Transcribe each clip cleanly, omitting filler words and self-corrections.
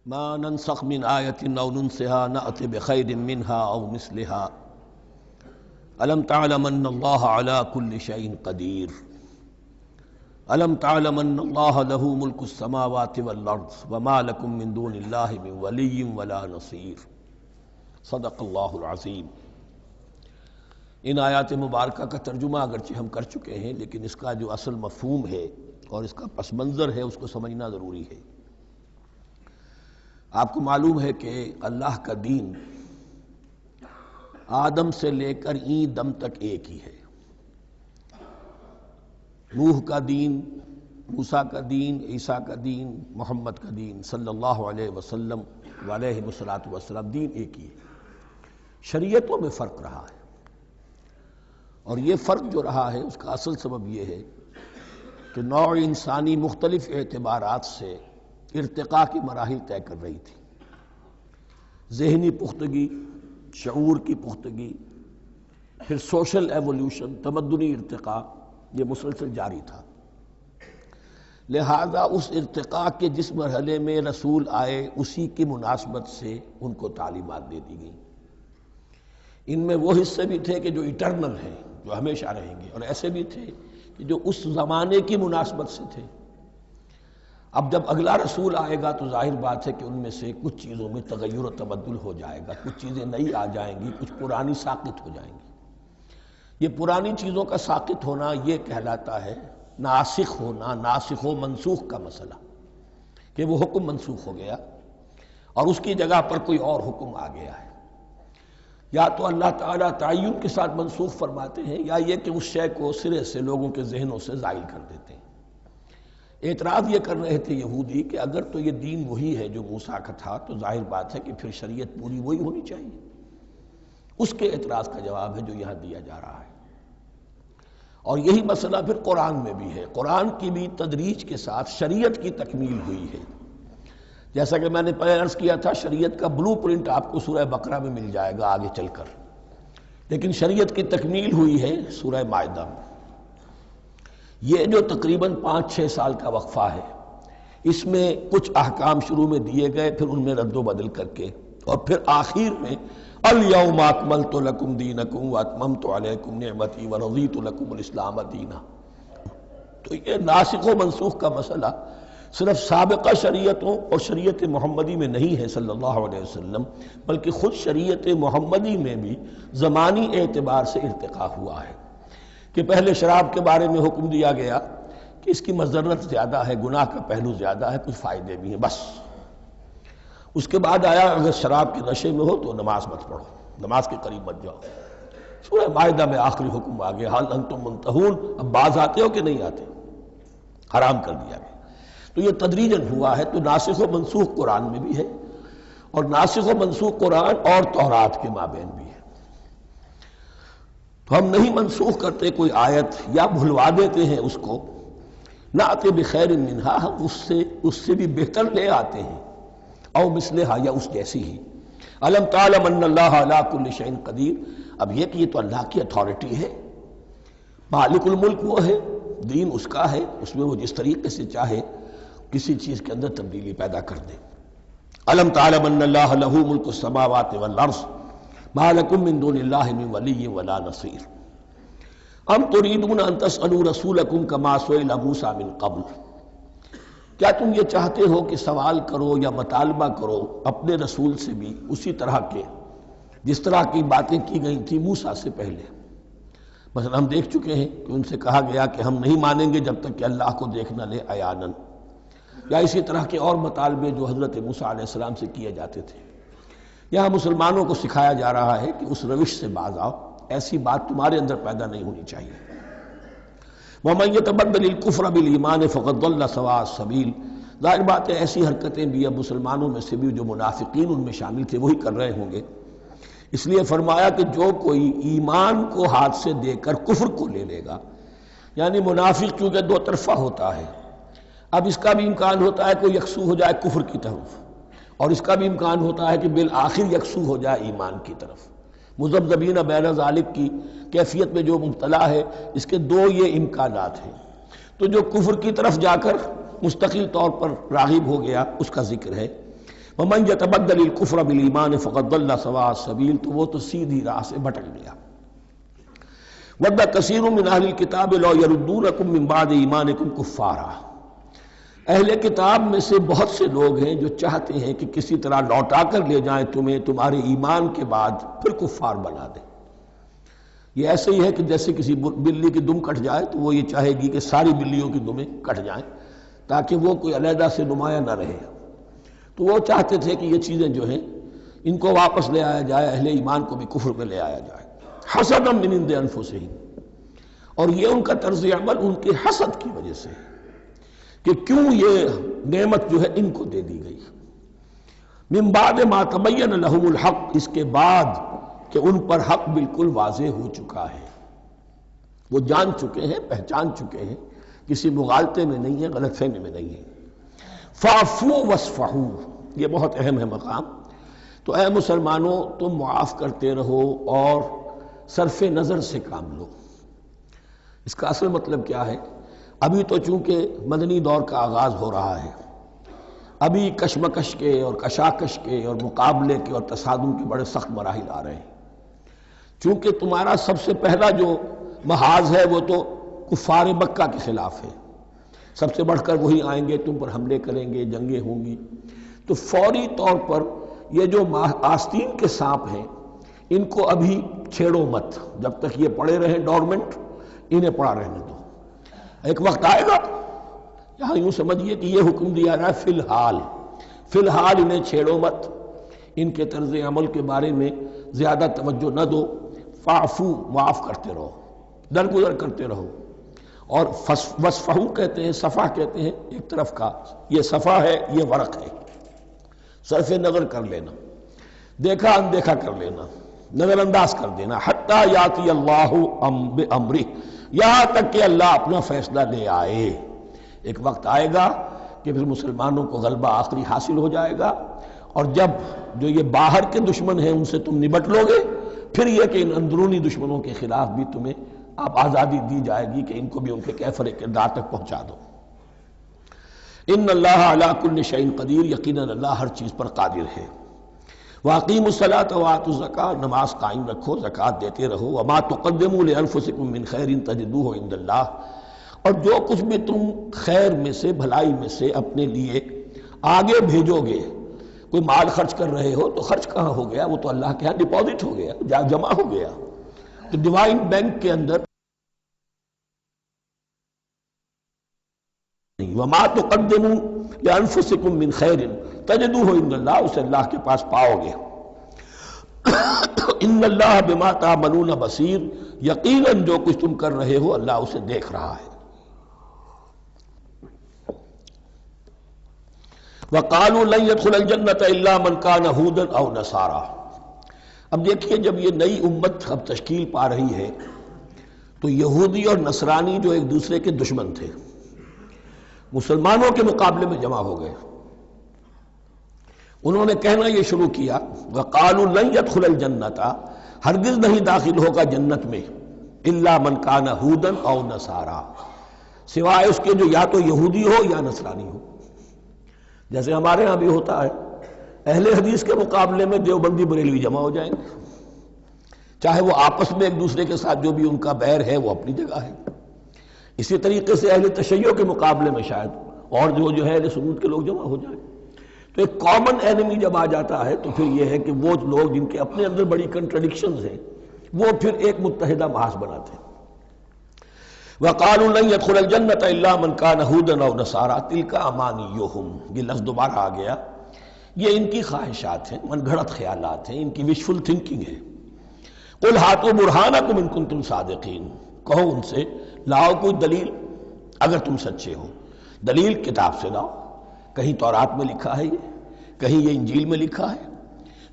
ما ننسخ من آیة أو ننسها نأت بخير منها أو مثلها ألم تعلم أن الله على كل شيء قدير ألم تعلم أن الله له ملك السماوات والأرض وما لكم من دون الله من ولي ولا نصير صدق اللہ العظیم۔ ان آیات مبارکہ کا ترجمہ اگرچہ ہم کر چکے ہیں، لیکن اس کا جو اصل مفہوم ہے اور اس کا پس منظر ہے اس کو سمجھنا ضروری ہے۔ آپ کو معلوم ہے کہ اللہ کا دین آدم سے لے کر این دم تک ایک ہی ہے۔ نوح کا دین، موسیٰ کا دین، عیسیٰ کا دین، محمد کا دین صلی اللہ علیہ وسلم وعلیہ الصلوۃ دین ایک ہی ہے۔ شریعتوں میں فرق رہا ہے، اور یہ فرق جو رہا ہے اس کا اصل سبب یہ ہے کہ نوع انسانی مختلف اعتبارات سے ارتقاء کی مراحل طے کر رہی تھی۔ ذہنی پختگی، شعور کی پختگی، پھر سوشل ایولیوشن، تمدنی ارتقاء، یہ مسلسل جاری تھا۔ لہذا اس ارتقاء کے جس مرحلے میں رسول آئے اسی کی مناسبت سے ان کو تعلیمات دے دی گئیں۔ ان میں وہ حصے بھی تھے کہ جو ایٹرنل ہیں، جو ہمیشہ رہیں گے، اور ایسے بھی تھے کہ جو اس زمانے کی مناسبت سے تھے۔ اب جب اگلا رسول آئے گا تو ظاہر بات ہے کہ ان میں سے کچھ چیزوں میں تغیر و تبدل ہو جائے گا، کچھ چیزیں نئی آ جائیں گی، کچھ پرانی ساقط ہو جائیں گی۔ یہ پرانی چیزوں کا ساقط ہونا یہ کہلاتا ہے ناسخ ہونا، ناسخ و منسوخ کا مسئلہ، کہ وہ حکم منسوخ ہو گیا اور اس کی جگہ پر کوئی اور حکم آ گیا ہے۔ یا تو اللہ تعالیٰ تعین کے ساتھ منسوخ فرماتے ہیں، یا یہ کہ اس شے کو سرے سے لوگوں کے ذہنوں سے زائل کر دیتے ہیں۔ اعتراض یہ کر رہے تھے یہودی کہ اگر تو یہ دین وہی ہے جو موسیٰ کا تھا تو ظاہر بات ہے کہ پھر شریعت پوری وہی ہونی چاہیے۔ اس کے اعتراض کا جواب ہے جو یہاں دیا جا رہا ہے، اور یہی مسئلہ پھر قرآن میں بھی ہے۔ قرآن کی بھی تدریج کے ساتھ شریعت کی تکمیل ہوئی ہے۔ جیسا کہ میں نے پہلے عرض کیا تھا، شریعت کا بلو پرنٹ آپ کو سورہ بقرہ میں مل جائے گا آگے چل کر، لیکن شریعت کی تکمیل ہوئی ہے سورہ مائدہ میں۔ یہ جو تقریباً 5-6 سال کا وقفہ ہے، اس میں کچھ احکام شروع میں دیے گئے، پھر ان میں رد و بدل کر کے، اور پھر آخر میں الیوم اکملت لکم دینکم واتممت علیکم نعمتی ورضیت لکم الاسلام دینا۔ تو یہ ناسخ و منسوخ کا مسئلہ صرف سابقہ شریعتوں اور شریعت محمدی میں نہیں ہے صلی اللہ علیہ وسلم، بلکہ خود شریعت محمدی میں بھی زمانی اعتبار سے ارتقاء ہوا ہے۔ کہ پہلے شراب کے بارے میں حکم دیا گیا کہ اس کی مضرت زیادہ ہے، گناہ کا پہلو زیادہ ہے، کچھ فائدے بھی ہیں، بس۔ اس کے بعد آیا اگر شراب کے نشے میں ہو تو نماز مت پڑھو، نماز کے قریب مت جاؤ۔ سورہ مائدہ میں آخری حکم آ گیا، حل انتم منتہون، اب باز آتے ہو کہ نہیں آتے، حرام کر دیا گیا۔ تو یہ تدریجاً ہوا ہے۔ تو ناسخ و منسوخ قرآن میں بھی ہے، اور ناسخ و منسوخ قرآن اور تورات کے مابین بھی ہے۔ تو ہم نہیں منسوخ کرتے کوئی آیت یا بھلوا دیتے ہیں اس کو، نأتی بخیر منہا، ہم اس سے بھی بہتر لے آتے ہیں، او مثلہا، یا اس جیسی ہی۔ الم تعلم ان اللہ علی کل شیء قدیر، اب یہ کہ یہ تو اللہ کی اتھارٹی ہے، مالک الملک وہ ہے، دین اس کا ہے، اس میں وہ جس طریقے سے چاہے کسی چیز کے اندر تبدیلی پیدا کر دے۔ الم تعلم ان اللہ لہ ملک السماوات والارض ما لکم من دون اللہ من ولی ولا نصیر ام تریدون ان تسألوا رسولکم کما سئل موسیٰ من قبل، کیا تم یہ چاہتے ہو کہ سوال کرو یا مطالبہ کرو اپنے رسول سے بھی اسی طرح کے جس طرح کی باتیں کی گئی تھی موسیٰ سے پہلے؟ مثلا ہم دیکھ چکے ہیں کہ ان سے کہا گیا کہ ہم نہیں مانیں گے جب تک کہ اللہ کو دیکھ نہ لے عیاناً، یا اسی طرح کے اور مطالبے جو حضرت موسیٰ علیہ السلام سے کیے جاتے تھے۔ یہاں مسلمانوں کو سکھایا جا رہا ہے کہ اس روش سے باز آؤ، ایسی بات تمہارے اندر پیدا نہیں ہونی چاہیے۔ وَمَن يَتَبَدَّلِ الْكُفْرَ بِالْإِيمَانِ فَقَدْ ضَلَّ سَوَاءَ السَّبِيلِ، ظاہر بات ہے ایسی حرکتیں بھی اب مسلمانوں میں سے بھی جو منافقین ان میں شامل تھے وہی کر رہے ہوں گے۔ اس لیے فرمایا کہ جو کوئی ایمان کو ہاتھ سے دے کر کفر کو لے لے گا، یعنی منافق چونکہ دو طرفہ ہوتا ہے، اب اس کا بھی امکان ہوتا ہے کہ یکسو ہو جائے کفر کی طرف، اور اس کا بھی امکان ہوتا ہے کہ بالآخر یکسو ہو جائے ایمان کی طرف۔ مذبذبین بین ذالک کی کیفیت میں جو مبتلا ہے، اس کے دو یہ امکانات ہیں۔ تو جو کفر کی طرف جا کر مستقل طور پر راغب ہو گیا اس کا ذکر ہے، ومن یتبدل الکفر بالایمان فقد ضل سواء السبیل، تو وہ تو سیدھی راہ سے بھٹک گیا۔ ود کثیر من اہل الکتاب لو یردونکم من بعد ایمانکم کفارا، اہل کتاب میں سے بہت سے لوگ ہیں جو چاہتے ہیں کہ کسی طرح لوٹا کر لے جائیں تمہیں تمہارے ایمان کے بعد پھر کفار بنا دیں۔ یہ ایسے ہی ہے کہ جیسے کسی بلی کی دم کٹ جائے تو وہ یہ چاہے گی کہ ساری بلیوں کی دمیں کٹ جائیں تاکہ وہ کوئی علیحدہ سے نمایاں نہ رہے۔ تو وہ چاہتے تھے کہ یہ چیزیں جو ہیں ان کو واپس لے آیا جائے، اہل ایمان کو بھی کفر میں لے آیا جائے، حسدا من عند انفسہم، اور یہ ان کا طرز عمل ان کے حسد کی وجہ سے کہ کیوں یہ نعمت جو ہے ان کو دے دی گئی۔ من بعد ما تبین لہم الحق، اس کے بعد کہ ان پر حق بالکل واضح ہو چکا ہے، وہ جان چکے ہیں، پہچان چکے ہیں، کسی مغالطے میں نہیں ہے، غلط فہمی میں نہیں ہے۔ فاعفوا واصفحوا، یہ بہت اہم ہے مقام۔ تو اے مسلمانوں تم معاف کرتے رہو اور صرف نظر سے کام لو۔ اس کا اصل مطلب کیا ہے؟ ابھی تو چونکہ مدنی دور کا آغاز ہو رہا ہے، ابھی کشمکش کے اور کشاکش کے اور مقابلے کے اور تصادم کے بڑے سخت مراحل آ رہے ہیں۔ چونکہ تمہارا سب سے پہلا جو محاذ ہے وہ تو کفار مکہ کے خلاف ہے، سب سے بڑھ کر وہی آئیں گے، تم پر حملے کریں گے، جنگیں ہوں گی، تو فوری طور پر یہ جو آستین کے سانپ ہیں ان کو ابھی چھیڑو مت، جب تک یہ پڑے رہیں ڈورمنٹ، انہیں پڑا رہنے دو۔ ایک وقت آئے گا، یہاں یوں سمجھیے کہ یہ حکم دیا رہا ہے فی الحال انہیں چھیڑو مت، ان کے طرز عمل کے بارے میں زیادہ توجہ نہ دو، فاعفو، معاف کرتے رہو، درگزر کرتے رہو۔ اور وصفحو کہتے ہیں، صفح کہتے ہیں ایک طرف کا، یہ صفح ہے، یہ ورق ہے، صرف نظر کر لینا، دیکھا اندیکھا کر لینا، نظر انداز کر دینا، حتی یاتی اللہ بامرہ، یہاں تک کہ اللہ اپنا فیصلہ لے آئے۔ ایک وقت آئے گا کہ پھر مسلمانوں کو غلبہ آخری حاصل ہو جائے گا، اور جب جو یہ باہر کے دشمن ہیں ان سے تم نبٹ لو گے، پھر یہ کہ ان اندرونی دشمنوں کے خلاف بھی تمہیں اب آزادی دی جائے گی کہ ان کو بھی ان کے کیفر کردار تک پہنچا دو۔ ان اللہ علی کل شیء قدیر، یقیناً اللہ ہر چیز پر قادر ہے۔ واقیموا الصلاۃ وآتوا الزکاۃ، نماز قائم رکھو، زکوٰۃ دیتے رہو۔ وما تقدموا لانفسکم من خیر تجدوہ عند اللہ، اور جو کچھ بھی تم خیر میں سے، بھلائی میں سے اپنے لیے آگے بھیجو گے، کوئی مال خرچ کر رہے ہو تو خرچ کہاں ہو گیا؟ وہ تو اللہ کے ہاں ڈپازٹ ہو گیا، جمع ہو گیا، تو ڈیوائن بینک کے اندر۔ وما تقدموا لانفسکم من خیر تجدوہ عند اللہ، اسے اللہ کے پاس پاؤ گے۔ ان اللہ بما تعملون بصیر، یقیناً جو کچھ تم کر رہے ہو اللہ اسے دیکھ رہا ہے۔ وقالوا لن يدخل الجنة الا من كان هودا او نصارى، اب دیکھیے جب یہ نئی امت اب تشکیل پا رہی ہے تو یہودی اور نصرانی جو ایک دوسرے کے دشمن تھے مسلمانوں کے مقابلے میں جمع ہو گئے، انہوں نے کہنا یہ شروع کیا، وقالوا لن يدخل الجنة، ہرگز نہیں داخل ہوگا جنت میں، الا من كان هودا او نصارى، سوائے اس کے جو یا تو یہودی ہو یا نصرانی ہو۔ جیسے ہمارے ہاں بھی ہوتا ہے، اہل حدیث کے مقابلے میں دیوبندی بریلوی جمع ہو جائیں گے، چاہے وہ آپس میں ایک دوسرے کے ساتھ جو بھی ان کا بیر ہے وہ اپنی جگہ ہے۔ اسی طریقے سے اہل تشیع کے مقابلے میں شاید اور جو ہے اہل سنت کے لوگ جمع ہو جائیں۔ تو ایک کامن اینمی جب آ جاتا ہے تو پھر یہ ہے کہ وہ لوگ جن کے اپنے اندر بڑی کنٹرڈکشنز ہیں وہ پھر ایک متحدہ محاذ بناتے ہیں۔ وقالوا لن يدخل الجنة الا من كان هودا او نصارى تلك امانيهم، یہ لفظ دوبارہ آ گیا، یہ ان کی خواہشات ہیں، من گھڑت خیالات ہیں، ان کی وشفل تھنکنگ ہے۔ قل هاتوا برهانكم ان كنتم صادقين، کہو ان سے لاؤ کوئی دلیل اگر تم سچے ہو، دلیل کتاب سے لاؤ، کہیں تورات میں لکھا ہے یہ، کہیں یہ انجیل میں لکھا ہے،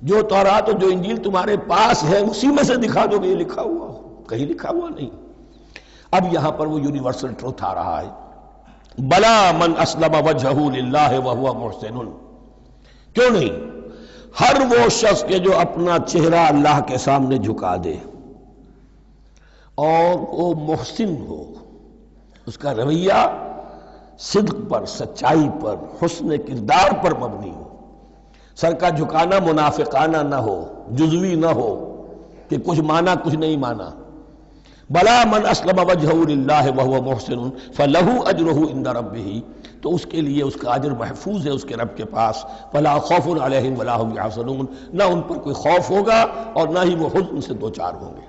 جو تورات اور جو انجیل تمہارے پاس ہے اسی میں سے دکھا دو کہ یہ لکھا ہوا ہو، کہیں لکھا ہوا نہیں۔ اب یہاں پر وہ یونیورسل ٹروتھ آ رہا ہے، بلا من اسلم وجہہ للہ وہو محسن، کیوں نہیں، ہر وہ شخص کے جو اپنا چہرہ اللہ کے سامنے جھکا دے اور وہ محسن ہو، اس کا رویہ صدق پر، سچائی پر، حسن کردار پر مبنی ہو۔ سر کا جھکانا منافقانہ نہ ہو، جزوی نہ ہو کہ کچھ مانا کچھ نہیں مانا. بلا من اسلم وجہہ للہ وہو محسن فلہ اجرہ عند ربہ، تو اس کے لیے اس کا اجر محفوظ ہے اس کے رب کے پاس. فلا خوف علیہم ولا هم یحزنون، نہ ان پر کوئی خوف ہوگا اور نہ ہی وہ حزن سے دوچار ہوں گے.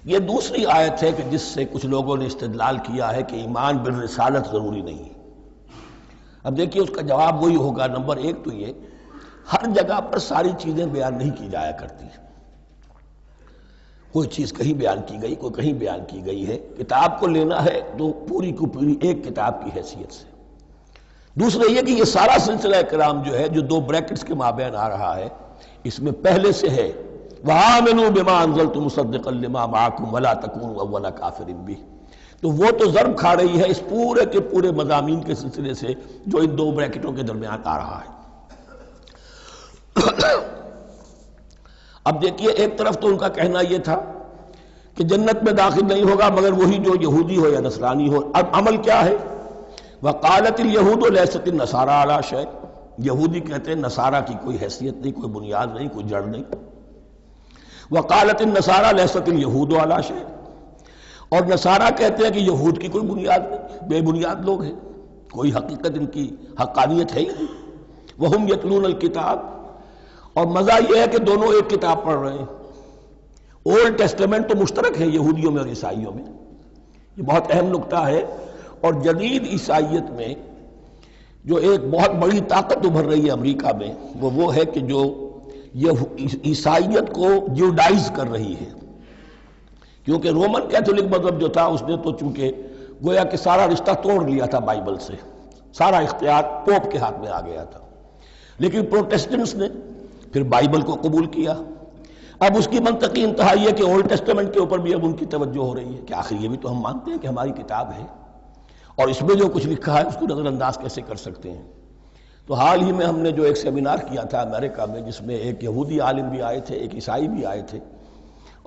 یہ دوسری آیت ہے کہ جس سے کچھ لوگوں نے استدلال کیا ہے کہ ایمان بالرسالت ضروری نہیں ہے. اب دیکھیے اس کا جواب وہی ہوگا. نمبر ایک تو یہ، ہر جگہ پر ساری چیزیں بیان نہیں کی جایا کرتی. کوئی چیز کہیں بیان کی گئی، کوئی کہیں بیان کی گئی ہے. کتاب کو لینا ہے تو پوری کو پوری ایک کتاب کی حیثیت سے. دوسرا یہ کہ یہ سارا سلسلہ کرام جو ہے، جو دو بریکٹس کے مابین آ رہا ہے، اس میں پہلے سے ہے وَآمِنُوا بِمَا أَنزَلْتُ مُصَدِّقًا لِمَا مَعَكُمْ وَلَا تَكُونُوا أَوَّلَ كَافِرٍ بِهِ. تو وہ تو ضرب کھا رہی ہے اس پورے کے پورے مضامین کے سلسلے سے جو ان دو بریکٹوں کے درمیان آ رہا ہے. اب دیکھیے، ایک طرف تو ان کا کہنا یہ تھا کہ جنت میں داخل نہیں ہوگا مگر وہی جو یہودی ہو یا نصرانی ہو. اب عمل کیا ہے؟ وَقَالَتِ الْيَهُودُ لَيْسَتِ النَّصَارَىٰ عَلَىٰ شَيْءٍ، یہودی کہتے ہیں نصارہ کی کوئی حیثیت نہیں، کوئی بنیاد نہیں، کوئی جڑ نہیں. وَقَالَتِ النَّصَارَىٰ لَيْسَتِ الْيَهُودُ عَلَىٰ شَيْءٍ، اور نصارہ کہتے ہیں کہ یہود کی کوئی بنیاد نہیں، بے بنیاد لوگ ہیں، کوئی حقیقت ان کی حقانیت ہے ہی نہیں. وَهُمْ يَتْلُونَ الْكِتَابَ، اور مزہ یہ ہے کہ دونوں ایک کتاب پڑھ رہے ہیں. اولڈ ٹیسٹمنٹ تو مشترک ہے یہودیوں میں اور عیسائیوں میں، یہ بہت اہم نکتہ ہے. اور جدید عیسائیت میں جو ایک بہت بڑی طاقت ابھر رہی ہے امریکہ میں، وہ ہے کہ جو یہ عیسائیت کو جیوڈائز کر رہی ہے. کیونکہ رومن کیتھولک مذہب جو تھا اس نے تو چونکہ گویا کہ سارا رشتہ توڑ لیا تھا بائبل سے، سارا اختیار پوپ کے ہاتھ میں آ گیا تھا. لیکن پروٹیسٹنٹس نے پھر بائبل کو قبول کیا. اب اس کی منطقی انتہا یہ کہ اولڈ ٹیسٹمنٹ کے اوپر بھی اب ان کی توجہ ہو رہی ہے کہ آخر یہ بھی تو ہم مانتے ہیں کہ ہماری کتاب ہے اور اس میں جو کچھ لکھا ہے اس کو نظر انداز کیسے کر سکتے ہیں. تو حال ہی میں ہم نے جو ایک سیمینار کیا تھا امریکہ میں، جس میں ایک یہودی عالم بھی آئے تھے، ایک عیسائی بھی آئے تھے،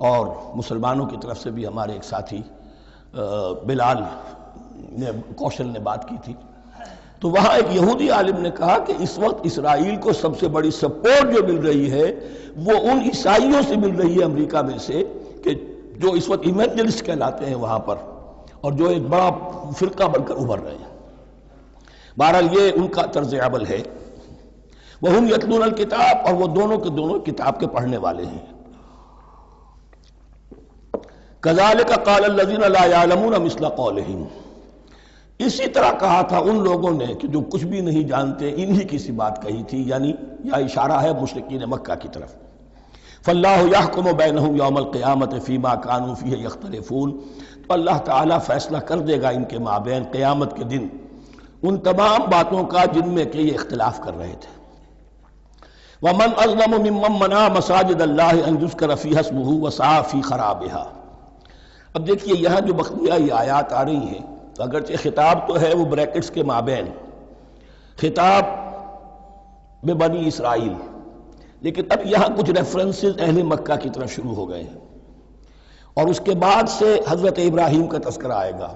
اور مسلمانوں کی طرف سے بھی ہمارے ایک ساتھی بلال کوشل نے بات کی تھی. تو وہاں ایک یہودی عالم نے کہا کہ اس وقت اسرائیل کو سب سے بڑی سپورٹ جو مل رہی ہے وہ ان عیسائیوں سے مل رہی ہے امریکہ میں سے، کہ جو اس وقت ایونجلسٹ کہلاتے ہیں وہاں پر، اور جو ایک بڑا فرقہ بن کر ابھر رہے ہیں. بہرحال یہ ان کا طرز عمل ہے. وَهُمْ يَتْلُونَ الْكِتَابَ، اور وہ دونوں کے دونوں کتاب کے پڑھنے والے ہیں. كَذَلِكَ قَالَ الَّذِينَ لَا يَعْلَمُونَ مِثْلَ قَوْلِهِمْ، اسی طرح کہا تھا ان لوگوں نے کہ جو کچھ بھی نہیں جانتے، انہی کی سی بات کہی تھی. یعنی یہ اشارہ ہے مشرکین مکہ کی طرف. فَاللَّهُ يَحْكُمُ بَيْنَهُمْ يَوْمَ الْقِيَامَةِ فِيمَا كَانُوا فِيهِ يَخْتَلِفُونَ، تو اللہ تعالیٰ فیصلہ کر دے گا ان کے مابین قیامت کے دن ان تمام باتوں کا جن میں کہ یہ اختلاف کر رہے تھے. وَمَنْ أَظْلَمُ مِمَّنْ مَنَعَ مَسَاجِدَ اللَّهِ أَنْ يُذْكَرَ فِيهَا اسْمُهُ وَسَعَىٰ فِي خَرَابِهَا. اب دیکھیے یہاں جو بقیہ یہ آیات آ رہی ہیں، اگرچہ خطاب تو ہے وہ بریکٹس کے مابین، خطاب میں بنی اسرائیل، لیکن اب یہاں کچھ ریفرنسز اہل مکہ کی طرف شروع ہو گئے ہیں. اور اس کے بعد سے حضرت ابراہیم کا تذکرہ آئے گا،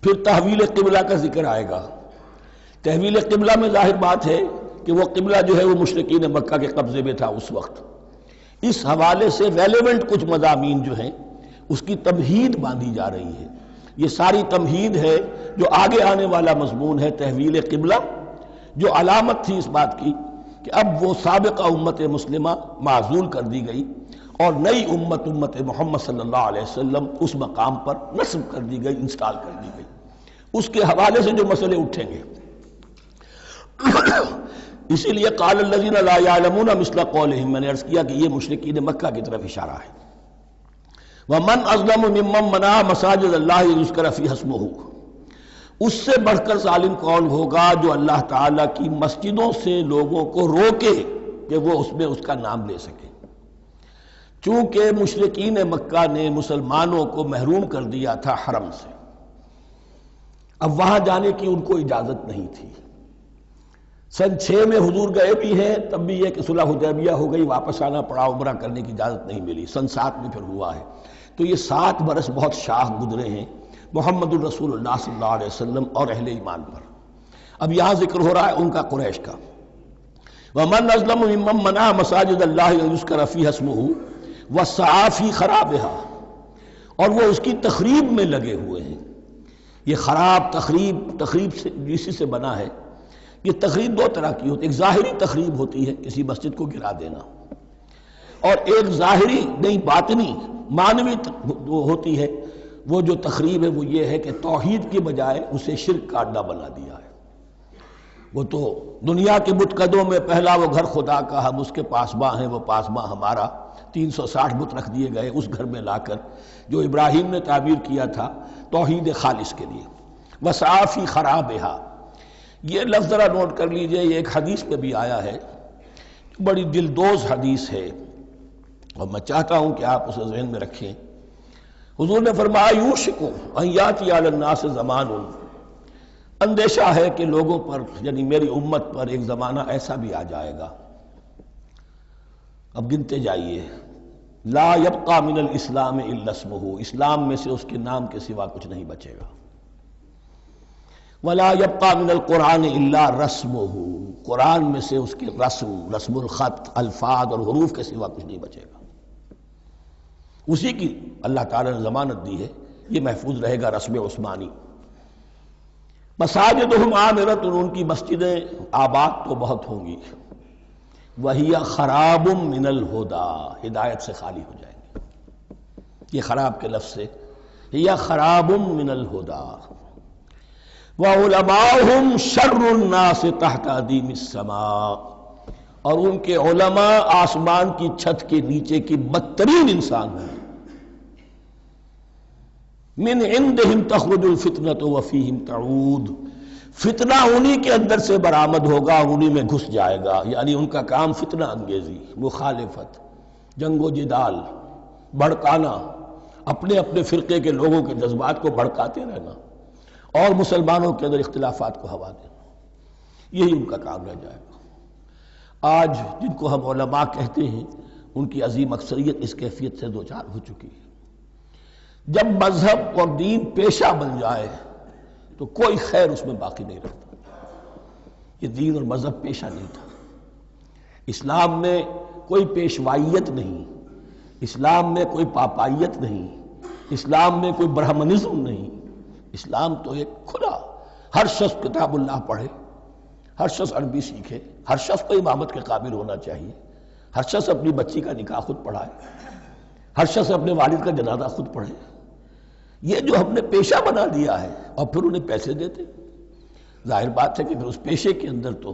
پھر تحویل قبلہ کا ذکر آئے گا. تحویل قبلہ میں ظاہر بات ہے کہ وہ قبلہ جو ہے وہ مشرکین مکہ کے قبضے میں تھا اس وقت. اس حوالے سے ریلیونٹ کچھ مضامین جو ہیں اس کی تمہید باندھی جا رہی ہے. یہ ساری تمہید ہے جو آگے آنے والا مضمون ہے تحویل قبلہ، جو علامت تھی اس بات کی کہ اب وہ سابقہ امت مسلمہ معزول کر دی گئی اور نئی امت محمد صلی اللہ علیہ وسلم اس مقام پر نصب کر دی گئی، انسٹال کر دی گئی. اس کے حوالے سے جو مسئلے اٹھیں گے اسی لیے قال الذین لا یعلمون مثل قولہم، میں نے عرض کیا کہ یہ مشرکین مکہ کی طرف اشارہ ہے. وَمَنْ أَظْلَمُ مِمَّنْ مَنَعَ مَسَاجِدَ اللَّهِ يُذْكَرَ فِيهَا اسْمُهُ، اس سے بڑھ کر ظالم کون ہوگا جو اللہ تعالیٰ کی مسجدوں سے لوگوں کو روکے کہ وہ اس میں اس کا نام لے سکے. چونکہ مشرکین مکہ نے مسلمانوں کو محروم کر دیا تھا حرم سے، اب وہاں جانے کی ان کو اجازت نہیں تھی. سن 6 میں حضور گئے بھی ہیں، تب بھی یہ کہ صلح حدیبیہ ہو گئی، واپس آنا پڑا، عمرہ کرنے کی اجازت نہیں ملی. سن 7 میں پھر ہوا ہے. تو یہ 7 برس بہت شاہ گزرے ہیں محمد الرسول اللہ صلی اللہ علیہ وسلم اور اہل ایمان پر. اب یہاں ذکر ہو رہا ہے ان کا قریش کا. وَمَنْ أَظْلَمُ مِمَّنْ مَنَعَ مَسَاجِدَ اللَّهِ أَنْ يُذْكَرَ فِيهَا اسْمُهُ وَسَعَىٰ فِي خَرَابِهَا، اور وہ اس کی تخریب میں لگے ہوئے ہیں. یہ خراب تخریب سے اسی سے بنا ہے. یہ تخریب دو طرح کی ہوتی ہے. ایک ظاہری تخریب ہوتی ہے، کسی مسجد کو گرا دینا، اور ایک ظاہری نہیں باطنی معنوی ہوتی ہے. وہ جو تخریب ہے وہ یہ ہے کہ توحید کی بجائے اسے شرک کا اڈا بنا دیا ہے. وہ تو دنیا کے بتکدوں میں پہلا وہ گھر خدا کا، ہم اس کے پاسباں ہیں، وہ پاسباں ہمارا. 360 بت رکھ دیے گئے اس گھر میں لا کر جو ابراہیم نے تعبیر کیا تھا توحید خالص کے لیے. وَسَعَىٰ فِي خَرَابِهَا، یہ لفظ ذرا نوٹ کر لیجئے. یہ ایک حدیث میں بھی آیا ہے، بڑی دلدوز حدیث ہے، اور میں چاہتا ہوں کہ آپ اسے ذہن میں رکھیں. حضور نے فرمایا یوشک ان یاتی علی الناس زمان، اندیشہ ہے کہ لوگوں پر یعنی میری امت پر ایک زمانہ ایسا بھی آ جائے گا. اب گنتے جائیے. لا یبقى من الاسلام الا اسمہ، اسلام میں سے اس کے نام کے سوا کچھ نہیں بچے گا. ولا يبقى من القرآن الا رسمہ، قرآن میں سے اس کے رسم الخط، الفاظ اور حروف کے سوا کچھ نہیں بچے گا. اسی کی اللہ تعالیٰ نے ضمانت دی ہے، یہ محفوظ رہے گا رسم عثمانی. مساجدہم عامرۃ، ان کی مسجدیں آباد تو بہت ہوں گی. وَهِيَ خَرَابٌ مِّنَ الْهُدَىٰ، ہدایت سے خالی ہو جائیں گے. یہ خراب کے لفظ سے هِيَ خَرَابٌ مِّنَ الْهُدَىٰ. وَعُلَمَاؤُهُمْ شَرُّ النَّاسِ تَحْتَ أَدِيمِ السَّمَاءِ، اور ان کے علماء آسمان کی چھت کے نیچے کی بدترین انسان ہیں. من عندهم تخرج الفتنة وفيهم تعود، فتنہ انہی کے اندر سے برآمد ہوگا، انہی میں گھس جائے گا. یعنی ان کا کام فتنہ انگیزی، مخالفت، جنگ و جدال، بھڑکانا، اپنے اپنے فرقے کے لوگوں کے جذبات کو بھڑکاتے رہنا اور مسلمانوں کے اندر اختلافات کو ہوا دینا. یہی ان کا کام رہ جائے گا. آج جن کو ہم علماء کہتے ہیں ان کی عظیم اکثریت اس کیفیت سے دوچار ہو چکی ہے. جب مذہب اور دین پیشہ بن جائے تو کوئی خیر اس میں باقی نہیں رہتا. یہ دین اور مذہب پیشہ نہیں تھا. اسلام میں کوئی پیشوائیت نہیں، اسلام میں کوئی پاپائیت نہیں، اسلام میں کوئی برہمنزم نہیں. اسلام تو ایک کھلا، ہر شخص کتاب اللہ پڑھے، ہر شخص عربی سیکھے، ہر شخص کو امامت کے قابل ہونا چاہیے، ہر شخص اپنی بچی کا نکاح خود پڑھائے، ہر شخص اپنے والد کا جنازہ خود پڑھے. یہ جو ہم نے پیشہ بنا دیا ہے اور پھر انہیں پیسے دیتے، ظاہر بات ہے کہ پھر اس پیشے کے اندر تو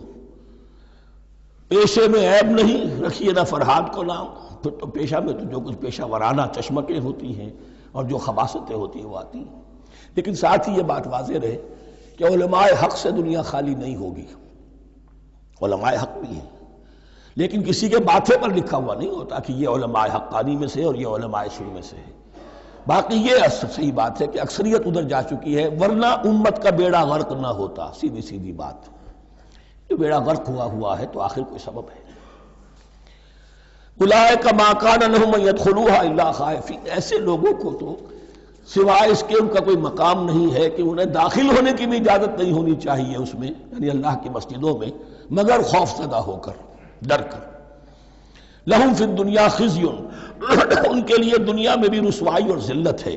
پیشے میں عیب نہیں، رکھیے نہ فرہاد کو نام. پھر تو پیشہ میں تو جو کچھ پیشہ ورانہ چشمکیں ہوتی ہیں اور جو خباثتیں ہوتی ہیں وہ آتی ہیں. لیکن ساتھ ہی یہ بات واضح رہے کہ علماء حق سے دنیا خالی نہیں ہوگی. علماء حق بھی ہیں، لیکن کسی کے ماتھے پر لکھا ہوا نہیں ہوتا کہ یہ علماء حقانی میں سے اور یہ علماء سو میں سے ہے. باقی یہ صحیح بات ہے کہ اکثریت ادھر جا چکی ہے، ورنہ امت کا بیڑا غرق نہ ہوتا. سیدھی سیدھی بات، جو بیڑا غرق ہوا ہے تو آخر کوئی سبب ہے. اولئک ما کان لهم ان يدخلوها الا خائفین، ایسے لوگوں کو تو سوائے اس کے ان کا کوئی مقام نہیں ہے کہ انہیں داخل ہونے کی بھی اجازت نہیں ہونی چاہیے اس میں، یعنی اللہ کی مسجدوں میں، مگر خوف زدہ ہو کر، ڈر کر. لہم فی الدنیا خزی، ان کے لیے دنیا میں بھی رسوائی اور ذلت ہے.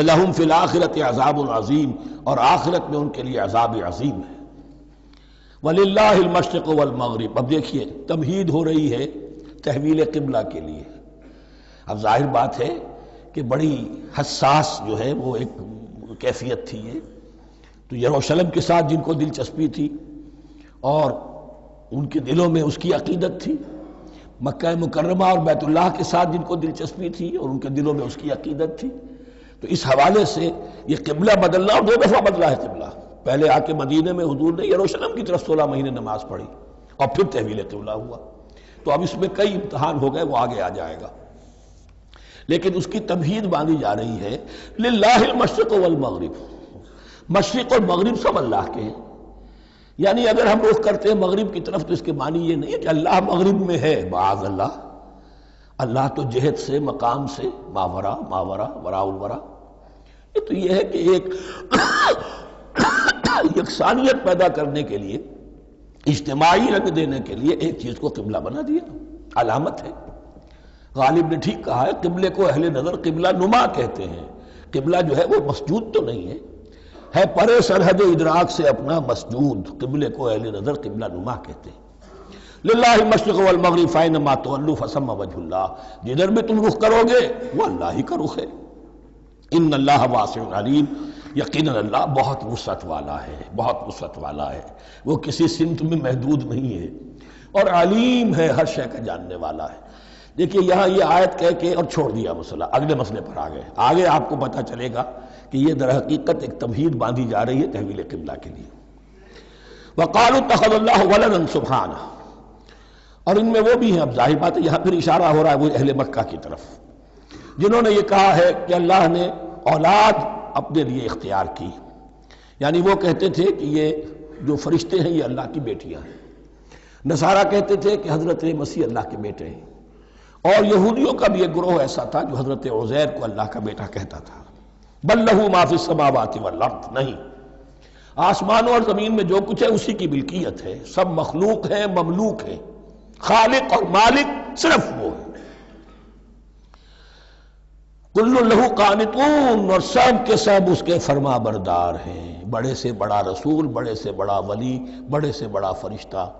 لہم فی الآخرۃ عذاب عظیم، اور آخرت میں ان کے لیے عذاب عظیم ہے. وللہ المشرق والمغرب، اب دیکھیے تمہید ہو رہی ہے تحویل قبلہ کے لیے. اب ظاہر بات ہے کہ بڑی حساس جو ہے وہ ایک کیفیت تھی یہ. تو یروشلم کے ساتھ جن کو دلچسپی تھی اور ان کے دلوں میں اس کی عقیدت تھی، مکہ مکرمہ اور بیت اللہ کے ساتھ جن کو دلچسپی تھی اور ان کے دلوں میں اس کی عقیدت تھی، تو اس حوالے سے یہ قبلہ بدلنا، اور 2 دفعہ بدلا ہے قبلہ. پہلے آ کے مدینے میں حضور نے یروشلم کی طرف 16 مہینے نماز پڑھی اور پھر تحویل قبلہ ہوا. تو اب اس میں کئی امتحان ہو گئے، وہ آگے آ جائے گا. لیکن اس کی تمہید باندھی جا رہی ہے للہ المشرق والمغرب، مشرق اور مغرب سب اللہ کے ہیں. یعنی اگر ہم رخ کرتے ہیں مغرب کی طرف تو اس کے معنی یہ نہیں ہے کہ اللہ مغرب میں ہے، معاذ اللہ. اللہ تو جہت سے، مقام سے، ماورا، ورا الورا. یہ تو یہ ہے کہ ایک یکسانیت پیدا کرنے کے لیے، اجتماعی رنگ دینے کے لیے ایک چیز کو قبلہ بنا دیا، علامت ہے۔ غالب نے ٹھیک کہا ہے، قبلے کو اہل نظر قبلہ نما کہتے ہیں۔ قبلہ جو ہے وہ مسجود تو نہیں ہے پرے سرحد ادراک سے اپنا مسجود، قبلے کو اہل نظر قبلہ نما کہتے ہیں۔ للہ المشرق والمغرب فینما تولوا فثم وجہ اللہ، جدھر بھی تم رخ کرو گے وہ اللہ ہی کا رخ ہے۔ ان اللہ واسع علیم، یقیناً اللہ بہت وسعت والا ہے، بہت وسعت والا ہے، وہ کسی سمت میں محدود نہیں ہے، اور علیم ہے، ہر شے کا جاننے والا ہے۔ دیکھیے یہاں یہ آیت کہہ کے اور چھوڑ دیا مسئلہ، اگلے مسئلے پر آگئے۔ آگے آپ کو پتہ چلے گا کہ یہ در حقیقت ایک تمہید باندھی جا رہی ہے تحویل قبلہ کے لیے۔ وقالوا اتخذ اللہ ولدا سبحانہ، اور ان میں وہ بھی ہیں، اب ظاہر بات ہے یہاں پھر اشارہ ہو رہا ہے وہ اہل مکہ کی طرف، جنہوں نے یہ کہا ہے کہ اللہ نے اولاد اپنے لیے اختیار کی، یعنی وہ کہتے تھے کہ یہ جو فرشتے ہیں یہ اللہ کی بیٹیاں ہیں، نصارہ کہتے تھے کہ حضرت مسیح اللہ کے بیٹے ہیں، اور یہودیوں کا بھی ایک گروہ ایسا تھا جو حضرت عزیر کو اللہ کا بیٹا کہتا تھا۔ بل لہ ما فی السماوات والارض، نہیں، آسمانوں اور زمین میں جو کچھ ہے اسی کی ملکیت ہے، سب مخلوق ہے، مملوک ہے، خالق اور مالک صرف وہ ہے۔ کل لہ قانتون، اور سب کے سب اس کے فرما بردار ہیں، بڑے سے بڑا رسول، بڑے سے بڑا ولی، بڑے سے بڑا فرشتہ،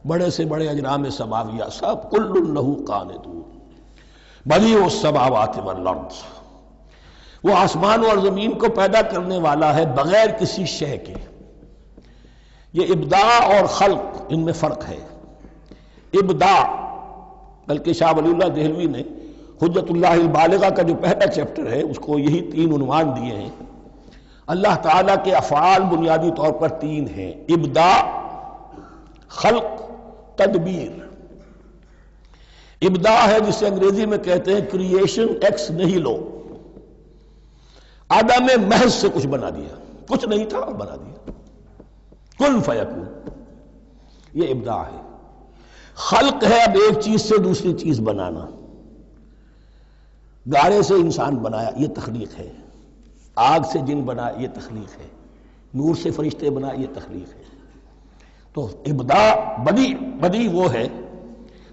بڑے سے بڑے اجرام سماویہ، سب کل لہ قانتون۔ بدیع السماوات والارض، وہ آسمان اور زمین کو پیدا کرنے والا ہے بغیر کسی شے کے۔ یہ ابداع اور خلق، ان میں فرق ہے۔ ابداع، بلکہ شاہ ولی اللہ دہلوی نے حجت اللہ البالغہ کا جو پہلا چیپٹر ہے اس کو یہی 3 عنوان دیے ہیں۔ اللہ تعالیٰ کے افعال بنیادی طور پر 3 ہیں، ابداع، خلق، تدبیر۔ ابداع ہے جسے انگریزی میں کہتے ہیں کریشن ایکس نہیلو، عدم محض سے کچھ بنا دیا، کچھ نہیں تھا اور بنا دیا، کن فیکون، یہ ابداع ہے۔ خلق ہے اب ایک چیز سے دوسری چیز بنانا، گارے سے انسان بنایا، یہ تخلیق ہے، آگ سے جن بنایا، یہ تخلیق ہے، نور سے فرشتے بنا، یہ تخلیق ہے۔ تو ابداع، بدیع وہ ہے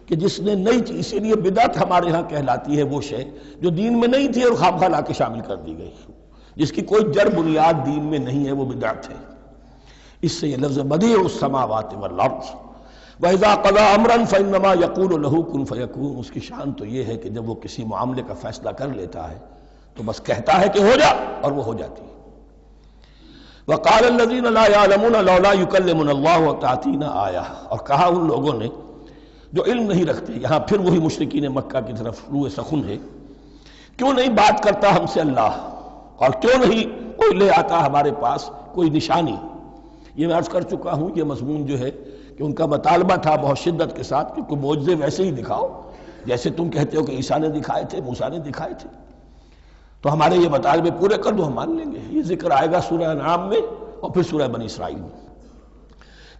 کہ جس نے نئی چیز، اسی لیے بدعت ہمارے ہاں کہلاتی ہے وہ شے جو دین میں نہیں تھی اور خواہ لا کے شامل کر دی گئی، جس کی کوئی جڑ بنیاد دین میں نہیں ہے، وہ بدعت ہے۔ اس سے یہ لفظ بدیع السماوات والارض، وَإِذَا قَضَىٰ أَمْرًا فَإِنَّمَا يَقُولُ لَهُ كُن فَيَكُونُ، اس کی شان تو یہ ہے کہ جب وہ کسی معاملے کا فیصلہ کر لیتا ہے تو بس کہتا ہے کہ ہو جا، اور وہ ہو جاتی ہے۔ وَقَالَ الَّذِينَ لَا يَعْلَمُونَ لَوْلَا يُكَلِّمُنَا اللَّهُ وَتَأْتِينَا آیَةٌ، اور کہا ان لوگوں نے جو علم نہیں رکھتے، یہاں پھر وہی مشرکین مکہ کی طرف روئے سخن ہے، کیوں نہیں بات کرتا ہم سے اللہ، اور کیوں نہیں کوئی لے آتا ہمارے پاس کوئی نشانی۔ یہ میں عرض کر چکا ہوں، یہ مضمون جو ہے کہ ان کا مطالبہ تھا بہت شدت کے ساتھ کہ کوئی معجزے ویسے ہی دکھاؤ جیسے تم کہتے ہو کہ عیسیٰ نے دکھائے تھے، موسیٰ نے دکھائے تھے، تو ہمارے یہ مطالبے پورے کر دو، ہم مان لیں گے۔ یہ ذکر آئے گا سورہ انعام میں اور پھر سورہ بنی اسرائیل میں۔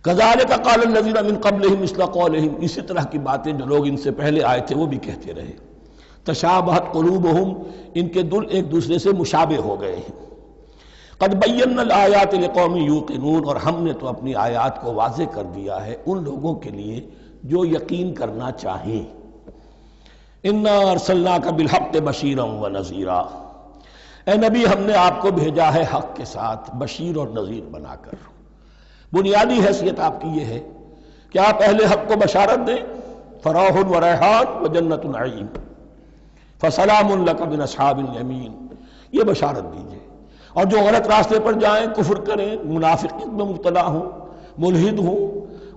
كَذَلِكَ قَالَ الَّذِينَ مِن قَبْلِهِمْ مِثْلَ قَوْلِهِمْ، اسی طرح کی باتیں جو لوگ ان سے پہلے آئے تھے وہ بھی کہتے رہے۔ تشابہت قلوبہم، ان کے دل ایک دوسرے سے مشابہ ہو گئے ہیں۔ قد بینا الآیات لقوم یوقنون، اور ہم نے تو اپنی آیات کو واضح کر دیا ہے ان لوگوں کے لیے جو یقین کرنا چاہیں۔ انا ارسلناک بالحق بشیرا ونذیرا، اے نبی ہم نے آپ کو بھیجا ہے حق کے ساتھ بشیر اور نذیر بنا کر۔ بنیادی حیثیت آپ کی یہ ہے کہ آپ اہل حق کو بشارت دیں، فراح و ریحان و جنت نعیم، فسلام لک من اصحاب الیمین، یہ بشارت دیجئے۔ اور جو غلط راستے پر جائیں، کفر کریں، منافقت میں مبتلا ہوں، ملحد ہوں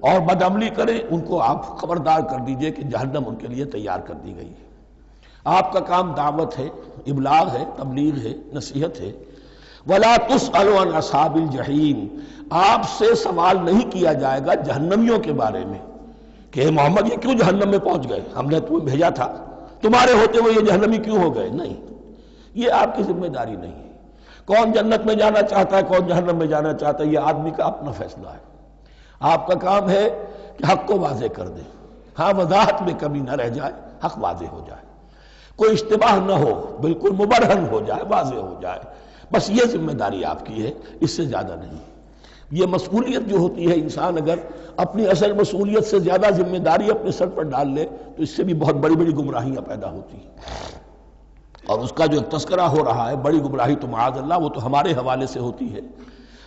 اور بدعملی کریں، ان کو آپ خبردار کر دیجئے کہ جہنم ان کے لیے تیار کر دی گئی ہے۔ آپ کا کام دعوت ہے، ابلاغ ہے، تبلیغ ہے، نصیحت ہے۔ وَلَا تُسْأَلُ عَنْ أَصْحَابِ الْجَحِيمِ، آپ سے سوال نہیں کیا جائے گا جہنمیوں کے بارے میں کہ اے محمد یہ کیوں جہنم میں پہنچ گئے، ہم نے تمہیں بھیجا تھا، تمہارے ہوتے ہوئے یہ جہنمی کیوں ہو گئے، نہیں، یہ آپ کی ذمہ داری نہیں ہے۔ کون جنت میں جانا چاہتا ہے، کون جہنم میں جانا چاہتا ہے، یہ آدمی کا اپنا فیصلہ ہے۔ آپ کا کام ہے کہ حق کو واضح کر دیں، ہاں وضاحت میں کمی نہ رہ جائے، حق واضح ہو جائے، کوئی اشتباہ نہ ہو، بالکل مبرہن ہو جائے، واضح ہو جائے، بس یہ ذمہ داری آپ کی ہے، اس سے زیادہ نہیں۔ یہ مسئولیت جو ہوتی ہے، انسان اگر اپنی اصل مسئولیت سے زیادہ ذمہ داری اپنے سر پر ڈال لے تو اس سے بھی بہت بڑی بڑی گمراہیاں پیدا ہوتی ہیں، اور اس کا جو ایک تذکرہ ہو رہا ہے بڑی گمراہی تو معاذ اللہ وہ تو ہمارے حوالے سے ہوتی ہے۔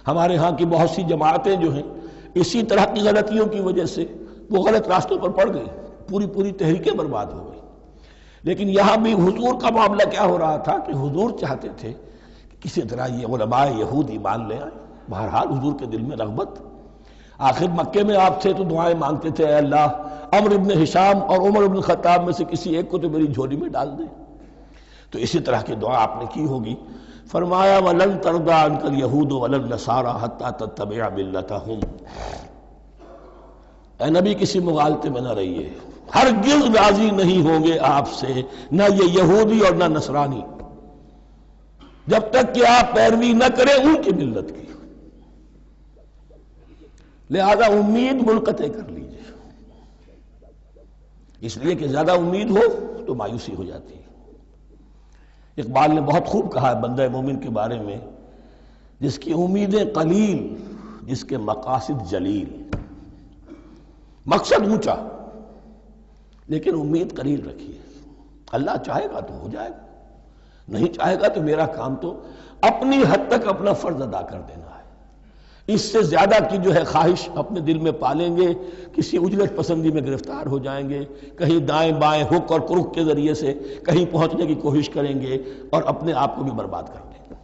ہمارے ہاں کی بہت سی جماعتیں جو ہیں اسی طرح کی غلطیوں کی وجہ سے وہ غلط راستوں پر پڑ گئی، پوری تحریکیں برباد ہو گئی۔ لیکن یہاں بھی حضور کا معاملہ کیا ہو رہا تھا کہ حضور چاہتے تھے کہ کسی طرح یہ علماء یہود ایمان لے آئیں۔ بہرحال حضور کے دل میں رغبت، آخر مکے میں آپ تھے تو دعائیں مانگتے تھے، اے اللہ عمرو بن ہشام اور عمر بن خطاب میں سے کسی ایک کو تو میری جھولی میں ڈال دے۔ تو اسی طرح کی دعا آپ نے کی ہوگی۔ فرمایا وَلَن تَرْضَىٰ عَنْكَ الْيَهُودُ وَلَا النَّصَارَىٰ حَتَّىٰ تَتَّبِعَ مِلَّتَهُمْ۔ اے نبی کسی مغالطے میں نہ رہیے، ہرگز راضی نہیں ہوں گے آپ سے نہ یہ یہودی اور نہ نصرانی جب تک کہ آپ پیروی نہ کریں ان کی ملت کی۔ لہذا امید منقطع کر لیجیے، اس لیے کہ زیادہ امید ہو تو مایوسی ہو جاتی ہے۔ اقبال نے بہت خوب کہا ہے بندہ مومن کے بارے میں، جس کی امیدیں قلیل جس کے مقاصد جلیل۔ مقصد اونچا لیکن امید قلیل رکھیے، اللہ چاہے گا تو ہو جائے گا، نہیں چاہے گا تو میرا کام تو اپنی حد تک اپنا فرض ادا کر دینا ہے۔ اس سے زیادہ کی جو ہے خواہش اپنے دل میں پالیں گے، کسی اجلت پسندی میں گرفتار ہو جائیں گے، کہیں دائیں بائیں ہک اور کرک کے ذریعے سے کہیں پہنچنے کی کوشش کریں گے اور اپنے آپ کو بھی برباد کر دیں گے۔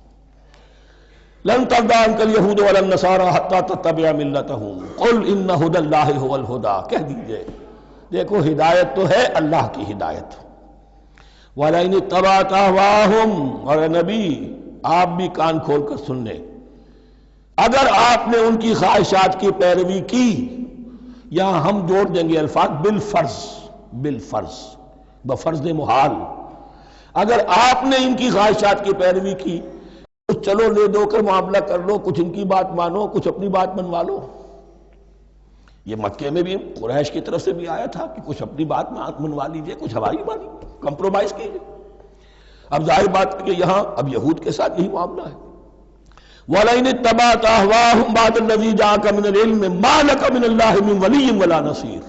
لن ترضى عنك اليهود ولا النصارى حتى تتبع ملتهم قل ان هدى الله هو الهدى، کہہ دیجئے دیکھو ہدایت تو ہے اللہ کی ہدایت۔ وَلَئِنِ اتَّبَعْتَ أَهْوَاءَهُمْ، اور اے نبی آپ بھی کان کھول کر سن لیں، اگر آپ نے ان کی خواہشات کی پیروی کی، یہاں ہم جوڑ دیں گے الفاظ بالفرض بفرض محال، اگر آپ نے ان کی خواہشات کی پیروی کی کچھ چلو لے دو کر معاملہ کر لو، کچھ ان کی بات مانو، کچھ اپنی بات منوا لو۔ یہ مکے میں بھی قریش کی طرف سے بھی آیا تھا کہ کچھ اپنی بات منوا لیجئے، کچھ ہماری مانی، کمپرومائز کیجئے۔ اب ظاہر بات ہے کہ یہاں اب یہود کے ساتھ یہی معاملہ ہے۔ وَلَئِنِ اتَّبَعْتَ أَهْوَاءَهُمْ بَعْدَ الَّذِي جَاءَكَ مِنَ الْعِلْمِ مَا لَكَ مِنَ اللَّهِ مِنْ وَلِيٍّ وَلَا نَصِيرٍ،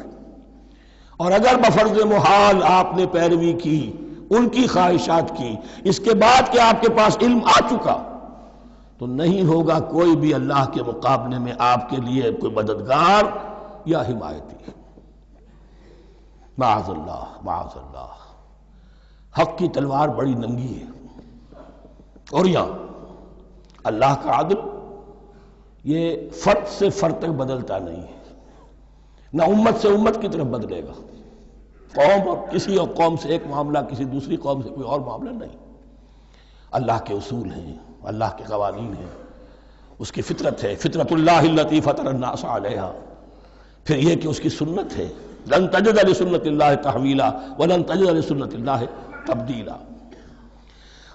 اور اگر بفرض محال آپ نے پیروی کی ان کی خواہشات کی، اس کے بعد کہ آپ کے پاس علم آ چکا تو نہیں ہوگا کوئی بھی اللہ کے مقابلے میں آپ کے لیے کوئی مددگار یا حمایتی۔ معاذ اللہ معاذ اللہ، حق کی تلوار بڑی ننگی ہے، اور یہاں اللہ کا عدل یہ فرد سے فرد تک بدلتا نہیں ہے، نہ امت سے امت کی طرف بدلے گا، قوم اور کسی اور قوم سے ایک معاملہ، کسی دوسری قوم سے کوئی اور معاملہ نہیں۔ اللہ کے اصول ہیں، اللہ کے قوانین ہیں، اس کی فطرت ہے، فطرت اللہ التی فطر الناس علیہا، پھر یہ کہ اس کی سنت ہے، لن تجد لسنت اللہ تحویلا ولن تجد لسنت اللہ تبدیلا۔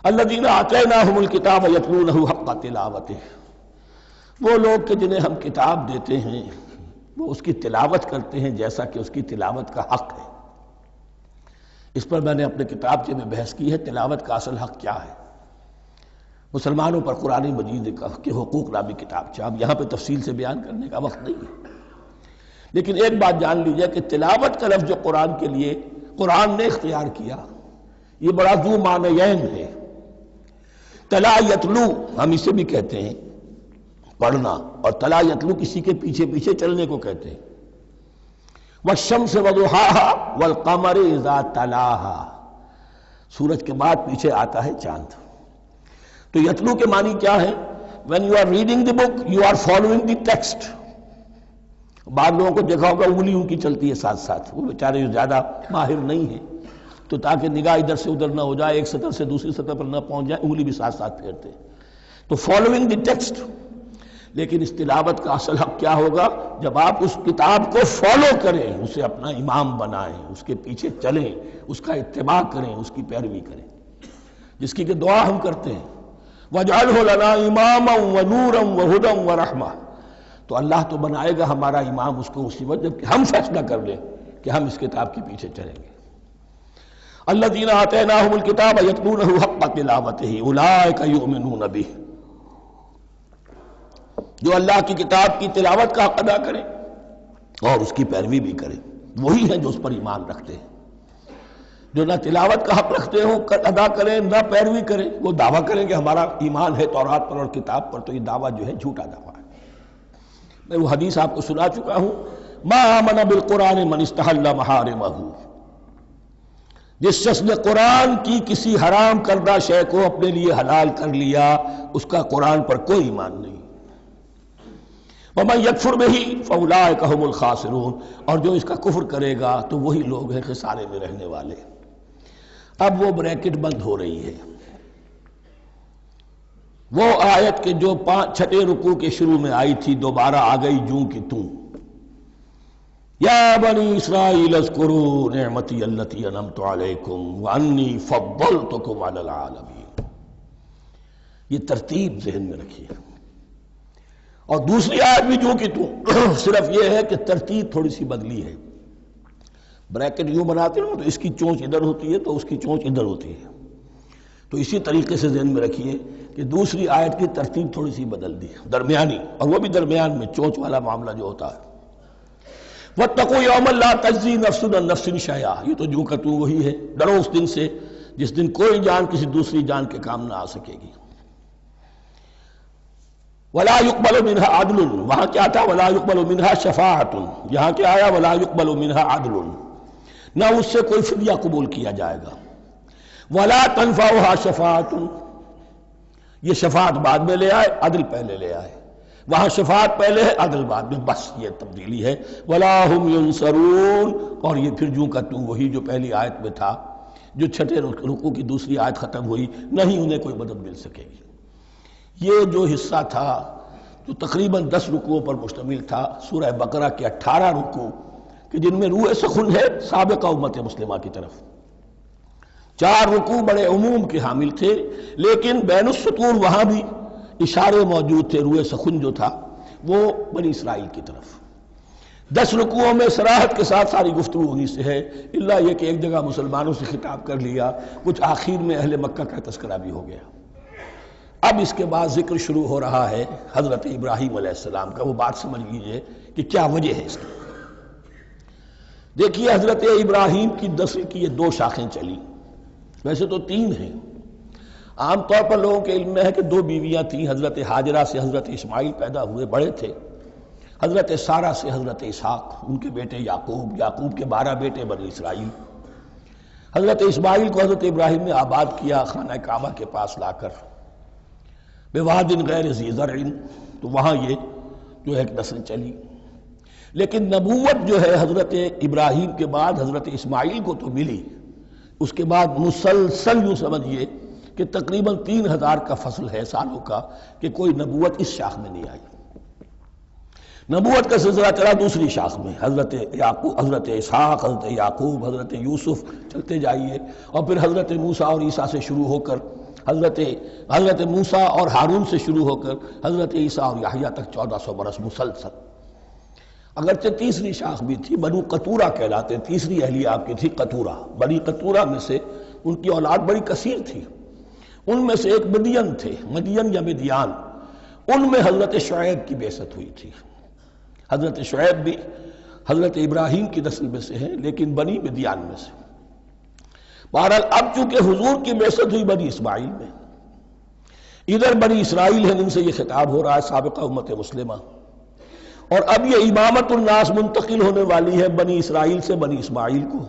الذین آتیناہم الکتاب یتلونہ حق تلاوتہ، وہ لوگ کہ جنہیں ہم کتاب دیتے ہیں وہ اس کی تلاوت کرتے ہیں جیسا کہ اس کی تلاوت کا حق ہے۔ اس پر میں نے اپنے کتابچے میں بحث کی ہے، تلاوت کا اصل حق کیا ہے۔ مسلمانوں پر قرآن مجید کے حقوق نامی کتابچہ، اب یہاں پہ تفصیل سے بیان کرنے کا وقت نہیں ہے، لیکن ایک بات جان لیجئے کہ تلاوت کا لفظ جو قرآن کے لیے قرآن نے اختیار کیا یہ بڑا ذو معنیین ہے۔ تلا یتلو ہم اسے بھی کہتے ہیں پڑھنا، اور تلا یتلو کسی کے پیچھے پیچھے چلنے کو کہتے ہیں۔ والشمس وضحاها والقمر اذا تلاها، سورج کے بعد پیچھے آتا ہے چاند۔ تو یتلو کے معنی کیا ہے؟ when you are reading the book you are following the text۔ بعض لوگوں کو دیکھا ہوگا انگلی ان کی چلتی ہے ساتھ ساتھ، وہ بیچارے جو زیادہ ماہر نہیں ہیں تو تاکہ نگاہ ادھر سے ادھر نہ ہو جائے، ایک سطر سے دوسری سطر پر نہ پہنچ جائے، انگلی بھی ساتھ ساتھ پھیرتے ہیں، تو فالوئنگ دی ٹیکسٹ۔ لیکن اس تلاوت کا اصل حق کیا ہوگا؟ جب آپ اس کتاب کو فالو کریں، اسے اپنا امام بنائیں، اس کے پیچھے چلیں، اس کا اتباع کریں، اس کی پیروی کریں، جس کی کہ دعا ہم کرتے ہیں وَاجْعَلْهُ لَنَا إِمَامًا وَنُورًا وَهُدًى وَرَحْمَةً، تو اللہ تو بنائے گا ہمارا امام اس کو اسی وقت جب کہ ہم فیصلہ کر لیں کہ ہم اس کتاب کے پیچھے چلیں گے۔ الذین آتیناہم الکتاب یتلونہ حق تلاوتہ اولئک یؤمنون بہ۔ جو اللہ کی کتاب کی تلاوت کا حق ادا کریں اور اس کی پیروی بھی کریں، وہی ہیں جو اس پر ایمان رکھتے ہیں۔ جو نہ تلاوت کا حق رکھتے ہوں ادا کریں، نہ پیروی کریں، وہ دعویٰ کریں کہ ہمارا ایمان ہے تورات پر اور کتاب پر، تو یہ دعویٰ جو ہے جھوٹا دعویٰ ہے۔ میں وہ حدیث آپ کو سنا چکا ہوں، ما آمن بالقرآن من استحل محارمہ، جس شخص نے قرآن کی کسی حرام کردہ شے کو اپنے لیے حلال کر لیا، اس کا قرآن پر کوئی ایمان نہیں۔ وَمَن يَكْفُرْ بِهِ فَأُولَٰئِكَ هُمُ الْخَاسِرُونَ، اور جو اس کا کفر کرے گا تو وہی لوگ ہیں خسارے میں رہنے والے۔ اب وہ بریکٹ بند ہو رہی ہے، وہ آیت کے جو چھٹے رکوع کے شروع میں آئی تھی دوبارہ آ گئی جوں کی توں، یا بنی اسرائیل اذکروا نعمتی التی انعمت علیکم وانی فضلتکم علی العالمین۔ یہ ترتیب ذہن میں رکھیے۔ اور دوسری آیت بھی جو کہ تو صرف یہ ہے کہ ترتیب تھوڑی سی بدلی ہے۔ بریکٹ یوں بناتے ہیں تو اس کی چونچ ادھر ہوتی ہے تو اس کی چونچ ادھر ہوتی ہے، تو اسی طریقے سے ذہن میں رکھیے کہ دوسری آیت کی ترتیب تھوڑی سی بدل دی ہے، درمیانی، اور وہ بھی درمیان میں چونچ والا معاملہ جو ہوتا ہے۔ وَاتَّقُوا يَوْمًا لَا تَجْزِي نَفْسٌ عَن نَفْسٍ شَيْئًا، یہ تو جو کہ تو وہی ہے، ڈرو اس دن سے جس دن کوئی جان کسی دوسری جان کے کام نہ آ سکے گی۔ وَلَا يُقْبَلُ مِنْهَا عَدْلٌ، وہاں کیا تھا وَلَا يُقْبَلُ مِنْهَا شَفَاعَةٌ، یہاں کیا آیا وَلَا يُقْبَلُ مِنْهَا عَدْلٌ، نہ اس سے کوئی فدیہ قبول کیا جائے گا۔ وَلَا تَنْفَعُهَا شَفَاعَةٌ، یہ شفاعت بعد میں لے آئے، عدل پہلے لے آئے، وہاں شفاعت پہلے ہے عدل بعد میں، بس یہ تبدیلی ہے۔ وَلَا هُمْ يُنصَرُونَ، اور یہ پھر جو کا تو وہی جو پہلی آیت میں تھا، جو چھٹے رکوع کی دوسری آیت ختم ہوئی، نہیں انہیں کوئی مدد مل سکے گی۔ یہ جو حصہ تھا جو تقریباً 10 رکوعوں پر مشتمل تھا، سورہ بقرہ کے 18 رکوع کہ جن میں روح سخن ہے سابقہ امت مسلمہ کی طرف، 4 رکوع بڑے عموم کے حامل تھے، لیکن بین السطور وہاں بھی اشارے موجود تھے، روح سخن جو تھا وہ بنی اسرائیل کی طرف۔ 10 رکوعوں میں صراحت کے ساتھ ساری گفتگو انہی سے ہے، الا یہ کہ ایک جگہ مسلمانوں سے خطاب کر لیا، کچھ آخر میں اہل مکہ کا تذکرہ بھی ہو گیا۔ اب اس کے بعد ذکر شروع ہو رہا ہے حضرت ابراہیم علیہ السلام کا۔ وہ بات سمجھ لیجئے کہ کیا وجہ ہے اس کی۔ دیکھیے حضرت ابراہیم کی نسل کی یہ 2 شاخیں چلی، ویسے تو 3 ہیں۔ عام طور پر لوگوں کے علم میں ہے کہ 2 بیویاں تھیں، حضرت ہاجرہ سے حضرت اسماعیل پیدا ہوئے، بڑے تھے، حضرت سارہ سے حضرت اسحاق، ان کے بیٹے یعقوب، یعقوب کے 12 بیٹے بنی اسرائیل۔ حضرت اسماعیل کو حضرت ابراہیم نے آباد کیا خانہ کعبہ کے پاس لا کر، بواد غیر ذی زرع، تو وہاں یہ جو ایک نسل چلی۔ لیکن نبوت جو ہے حضرت ابراہیم کے بعد حضرت اسماعیل کو تو ملی، اس کے بعد مسلسل یوں سمجھیے کہ تقریباً 3000 کا فصل ہے سالوں کا کہ کوئی نبوت اس شاخ میں نہیں آئی۔ نبوت کا سلسلہ چلا دوسری شاخ میں، حضرت یعقوب، حضرت اسحاق، حضرت یعقوب، حضرت یوسف، چلتے جائیے، اور پھر حضرت موسیٰ اور عیسیٰ سے شروع ہو کر حضرت موسیٰ اور ہارون سے شروع ہو کر حضرت عیسیٰ اور یحییٰ تک 1400 برس مسلسل۔ اگرچہ تیسری شاخ بھی تھی، بنو قطورہ کہلاتے، تیسری اہلیہ آپ کی تھی قطورہ، بنی قطورہ میں سے ان کی اولاد بڑی کثیر تھی، ان میں سے ایک مدین تھے، مدین یا مدیان، ان میں حضرت شعیب کی بعثت ہوئی تھی۔ حضرت شعیب بھی حضرت ابراہیم کی نسل میں سے ہیں، لیکن بنی مدیان میں سے۔ بہرحال اب چونکہ حضور کی بعثت ہوئی بنی اسماعیل میں، ادھر بنی اسرائیل ہیں، ان سے یہ خطاب ہو رہا ہے سابقہ امت مسلمہ، اور اب یہ امامت الناس منتقل ہونے والی ہے بنی اسرائیل سے بنی اسماعیل کو۔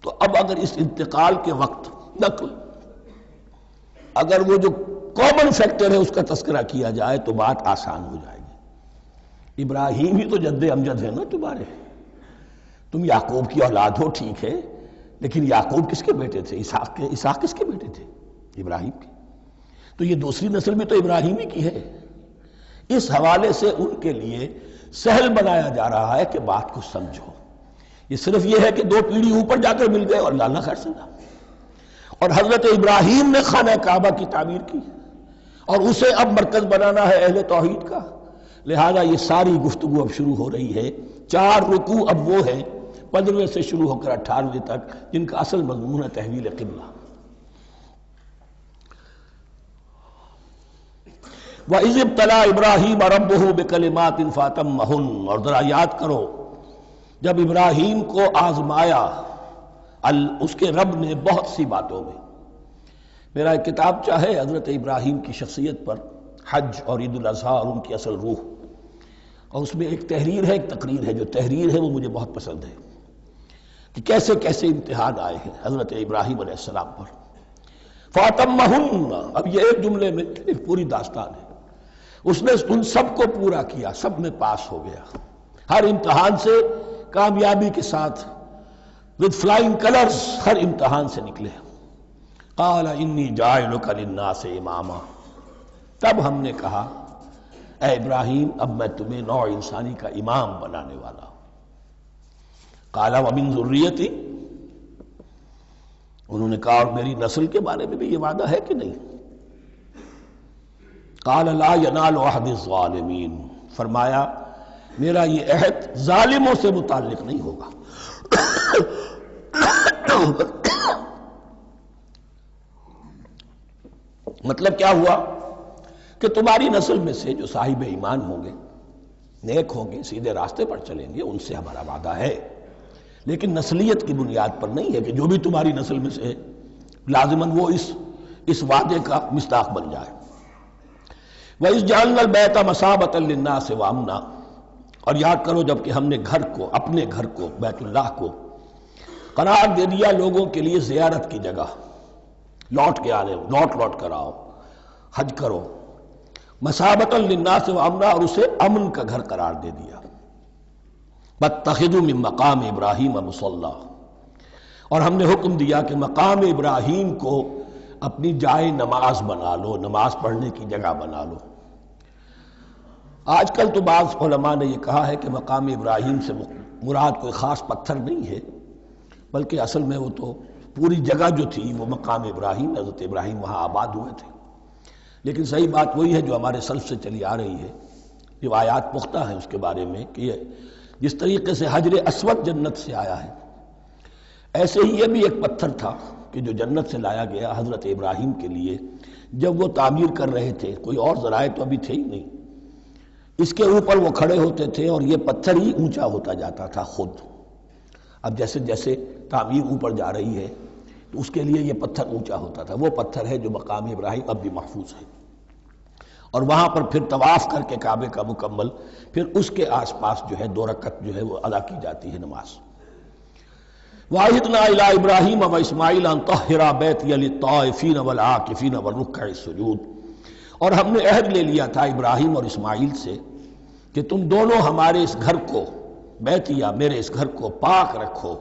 تو اب اگر اس انتقال کے وقت نقل، اگر وہ جو کامن فیکٹر ہے اس کا تذکرہ کیا جائے تو بات آسان ہو جائے گی۔ ابراہیم ہی تو جد امجد ہے نا تمہارے، تم یعقوب کی اولاد ہو، ٹھیک ہے، لیکن یعقوب کس کے بیٹے تھے؟ اسحاق کس کے بیٹے تھے؟ ابراہیم کے۔ تو یہ دوسری نسل بھی تو ابراہیم ہی کی ہے۔ اس حوالے سے ان کے لیے سہل بنایا جا رہا ہے کہ بات کو سمجھو، یہ صرف یہ ہے کہ 2 پیڑھی اوپر جا کر مل گئے اور اللہ خیر سلام۔ اور حضرت ابراہیم نے خانہ کعبہ کی تعمیر کی اور اسے اب مرکز بنانا ہے اہل توحید کا، لہذا یہ ساری گفتگو اب شروع ہو رہی ہے۔ 4 رکوع اب وہ ہیں 15 سے شروع ہو کر 18 تک، جن کا اصل مضمون ہے تحویل قبلہ۔ وَإِذِ ابْتَلَىٰ إِبْرَاهِيمَ رَبُّهُ بِكَلِمَاتٍ فَأَتَمَّهُنَّ، اور ذرا یاد کرو جب ابراہیم کو آزمایا اس کے رب نے بہت سی باتوں میں۔ میرا ایک کتاب چاہے حضرت ابراہیم کی شخصیت پر، حج اور عید الاضحیٰ اور ان کی اصل روح، اور اس میں ایک تحریر ہے ایک تقریر ہے۔ جو تحریر ہے وہ مجھے بہت پسند ہے کہ کیسے کیسے امتحان آئے ہیں حضرت ابراہیم علیہ السلام پر۔ فَأَتَمَّهُنَّ، اب یہ ایک جملے میں ایک پوری داستان ہے۔ اس نے ان سب کو پورا کیا، سب میں پاس ہو گیا، ہر امتحان سے کامیابی کے ساتھ with flying colors ہر امتحان سے نکلے۔ قال انی جاعلک للناس اماما، تب ہم نے کہا اے ابراہیم اب میں تمہیں نوع انسانی کا امام بنانے والا ہوں۔ قال ومن ذریتی، انہوں نے کہا اور میری نسل کے بارے میں بھی یہ وعدہ ہے کہ نہیں؟ قال لا ینال عہد الظالمین، فرمایا میرا یہ عہد ظالموں سے متعلق نہیں ہوگا۔ مطلب کیا ہوا کہ تمہاری نسل میں سے جو صاحب ایمان ہوں گے، نیک ہوں گے، سیدھے راستے پر چلیں گے، ان سے ہمارا وعدہ ہے، لیکن نسلیت کی بنیاد پر نہیں ہے کہ جو بھی تمہاری نسل میں سے لازماً وہ اس وعدے کا مصداق بن جائے۔ وَإِذْ جَعَلْنَا الْبَيْتَ مَثَابَةً لِلنَّاسِ وَأَمْنًا، اور یاد کرو جب کہ ہم نے گھر کو، اپنے گھر کو، بیت اللہ کو قرار دے دیا لوگوں کے لیے زیارت کی جگہ، لوٹ کے آنے، لوٹ کر آؤ، حج کرو، مثابۃ للناس وامنا، اور اسے امن کا گھر قرار دے دیا۔ واتخذوا من مقام ابراہیم مصلی، اور ہم نے حکم دیا کہ مقام ابراہیم کو اپنی جائے نماز بنا لو، نماز پڑھنے کی جگہ بنا لو۔ آج کل تو بعض علماء نے یہ کہا ہے کہ مقام ابراہیم سے مراد کوئی خاص پتھر نہیں ہے، بلکہ اصل میں وہ تو پوری جگہ جو تھی وہ مقام ابراہیم، حضرت ابراہیم وہاں آباد ہوئے تھے۔ لیکن صحیح بات وہی ہے جو ہمارے سلف سے چلی آ رہی ہے، روایات پختہ ہیں اس کے بارے میں کہ یہ جس طریقے سے حجر اسود جنت سے آیا ہے، ایسے ہی یہ بھی ایک پتھر تھا کہ جو جنت سے لایا گیا حضرت ابراہیم کے لیے جب وہ تعمیر کر رہے تھے، کوئی اور ذرائع تو ابھی تھے ہی نہیں، اس کے اوپر وہ کھڑے ہوتے تھے اور یہ پتھر ہی اونچا ہوتا جاتا تھا خود۔ اب جیسے جیسے تعمیر اوپر جا رہی ہے تو اس کے لیے یہ پتھر اونچا ہوتا تھا، وہ پتھر ہے جو مقام ابراہیم اب بھی محفوظ ہے، اور وہاں پر پھر طواف کر کے کعبے کا مکمل، پھر اس کے آس پاس جو ہے 2 رکعت جو ہے وہ ادا کی جاتی ہے نماز۔ وَعَهِدْنَا إِلَىٰ إِبْرَاهِيمَ وَإِسْمَاعِيلَ أَن طَهِّرَا بَيْتِيَ لِلطَّائِفِينَ وَالْعَاكِفِينَ وَالرُّكَّعِ السُّجُودِ، اور ہم نے عہد لے لیا تھا ابراہیم اور اسماعیل سے کہ تم دونوں ہمارے اس گھر کو، بیتیا میرے اس گھر کو پاک رکھو۔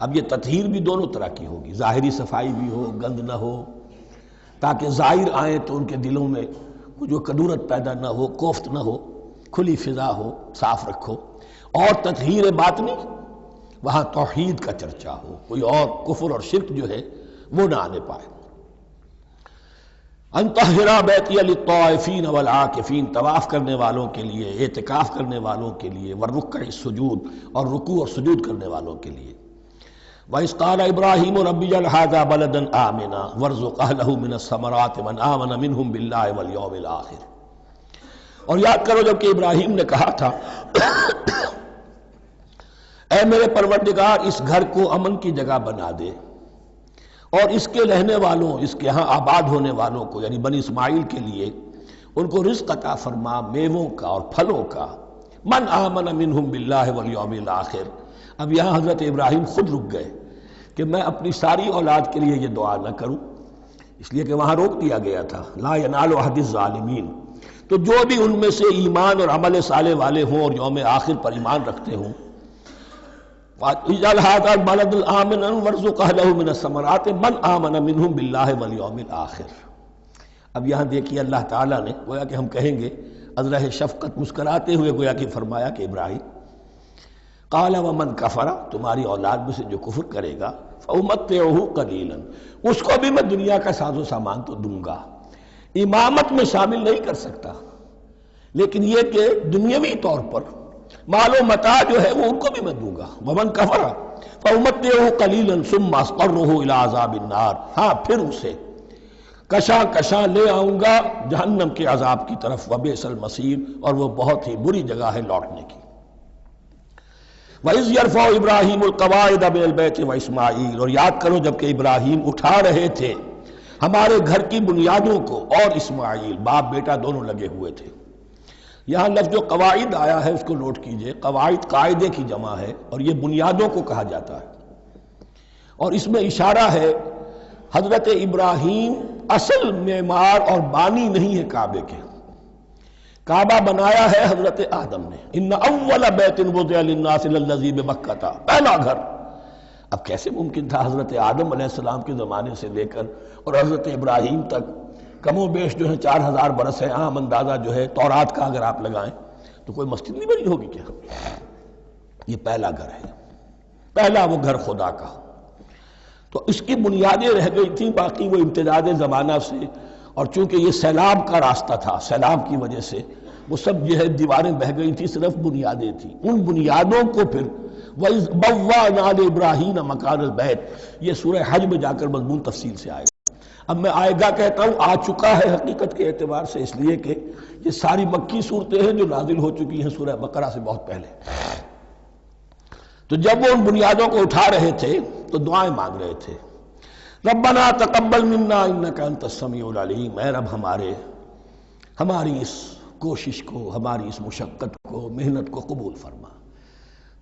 اب یہ تطہیر بھی دونوں طرح کی ہوگی، ظاہری صفائی بھی ہو، گند نہ ہو، تاکہ زائر آئیں تو ان کے دلوں میں جو کدورت پیدا نہ ہو، کوفت نہ ہو، کھلی فضا ہو، صاف رکھو۔ اور تطہیر باطنی، وہاں توحید کا چرچا ہو، کوئی اور کفر اور شرک جو ہے وہ نہ آنے پائے۔ ان طہرا بیتی للطائفین والعاکفین، طواف کرنے والوں کے لیے، اعتکاف کرنے والوں کے لیے، والرکع السجود، اور رکوع اور سجود کرنے والوں کے لیے۔ وَإِذْ قَالَ إِبْرَاهِيمُ رَبِّ اجْعَلْ هَٰذَا بَلَدًا آمِنًا وَارْزُقْ أَهْلَهُ مِنَ الثَّمَرَاتِ مَنْ آمَنَ مِنْهُمْ بِاللَّهِ وَالْيَوْمِ الْآخِرِ، اور یاد کرو جب کہ ابراہیم نے کہا تھا اے میرے پروردگار اس گھر کو امن کی جگہ بنا دے، اور اس کے رہنے والوں، اس کے ہاں آباد ہونے والوں کو یعنی بنی اسماعیل کے لیے ان کو رزق عطا فرما، میووں کا اور پھلوں کا۔ من آمن منہم باللہ والیوم الآخر، اب یہاں حضرت ابراہیم خود رک گئے کہ میں اپنی ساری اولاد کے لیے یہ دعا نہ کروں، اس لیے کہ وہاں روک دیا گیا تھا لا ینال عہد الظالمین۔ تو جو بھی ان میں سے ایمان اور عمل صالح والے ہوں اور یوم آخر پر ایمان رکھتے ہوں، اجعل هذا البلد آمنا وارزق اهله من الثمرات من آمن منهم باللہ والیوم الآخر۔ اب یہاں دیکھیے اللہ تعالیٰ نے گویا کہ ہم کہیں گے ازرہ شفقت مسکراتے ہوئے گویا کہ فرمایا کہ ابراہیم قال ومن کفر، تمہاری اولاد میں سے جو کفر کرے گا فأمتعه قلیلا، اس کو بھی میں دنیا کا ساز و سامان تو دوں گا، امامت میں شامل نہیں کر سکتا، لیکن یہ کہ دنیاوی طور پر مال و متاع جو ہے وہ ان کو بھی میں دوں گا۔ ومن کفر فأمتعه قلیلا ثم اضطره الى عذاب النار، ہاں پھر اسے کشاں کشاں لے آؤں گا جہنم کے عذاب کی طرف، وبئس المصیر، اور وہ بہت ہی بری جگہ ہے لوٹنے کی۔ وَإِذْ يَرْفَعُ إِبْرَاهِيمُ الْقَوَاعِدَ مِنَ الْبَيْتِ وَإِسْمَاعِيلُ، اور یاد کرو جب کہ ابراہیم اٹھا رہے تھے ہمارے گھر کی بنیادوں کو، اور اسماعیل، باپ بیٹا دونوں لگے ہوئے تھے۔ یہاں لفظ جو قواعد آیا ہے اس کو نوٹ کیجئے، قواعد قاعدے کی جمع ہے اور یہ بنیادوں کو کہا جاتا ہے، اور اس میں اشارہ ہے حضرت ابراہیم اصل معمار اور بانی نہیں ہے کعبے کے، کعبہ بنایا ہے حضرت آدم نے۔ ان اول بیت وضع للناس للذی ببکۃ، پہلا گھر۔ اب کیسے ممکن تھا حضرت آدم علیہ السلام کے زمانے سے لے کر اور حضرت ابراہیم تک کم و بیش جو ہے 4000 برس ہے، عام اندازہ جو ہے تورات کا اگر آپ لگائیں تو کوئی مسجد نہیں بنی ہوگی کیا؟ یہ پہلا گھر ہے، پہلا وہ گھر خدا کا۔ تو اس کی بنیادیں رہ گئی تھیں، باقی وہ امتداد زمانہ سے، اور چونکہ یہ سیلاب کا راستہ تھا، سیلاب کی وجہ سے وہ سب جو ہے دیواریں بہہ گئی تھی، صرف بنیادیں تھیں۔ ان بنیادوں کو پھر وَإِذْ بَوَّأْنَا لِإِبْرَاهِيمَ مَكَانَ الْبَيْتِ، یہ سورہ حج میں جا کر مضمون تفصیل سے آئے گا۔ اب میں آئے گا کہتا ہوں، آ چکا ہے حقیقت کے اعتبار سے، اس لیے کہ یہ ساری مکی صورتیں ہیں جو نازل ہو چکی ہیں سورہ بقرہ سے بہت پہلے۔ تو جب وہ ان بنیادوں کو اٹھا رہے تھے تو دعائیں مانگ رہے تھے، ربنا تقبل منا انک انت السمیع العلیم، اے رب ہماری اس کوشش کو، ہماری اس مشقت کو، محنت کو قبول فرما۔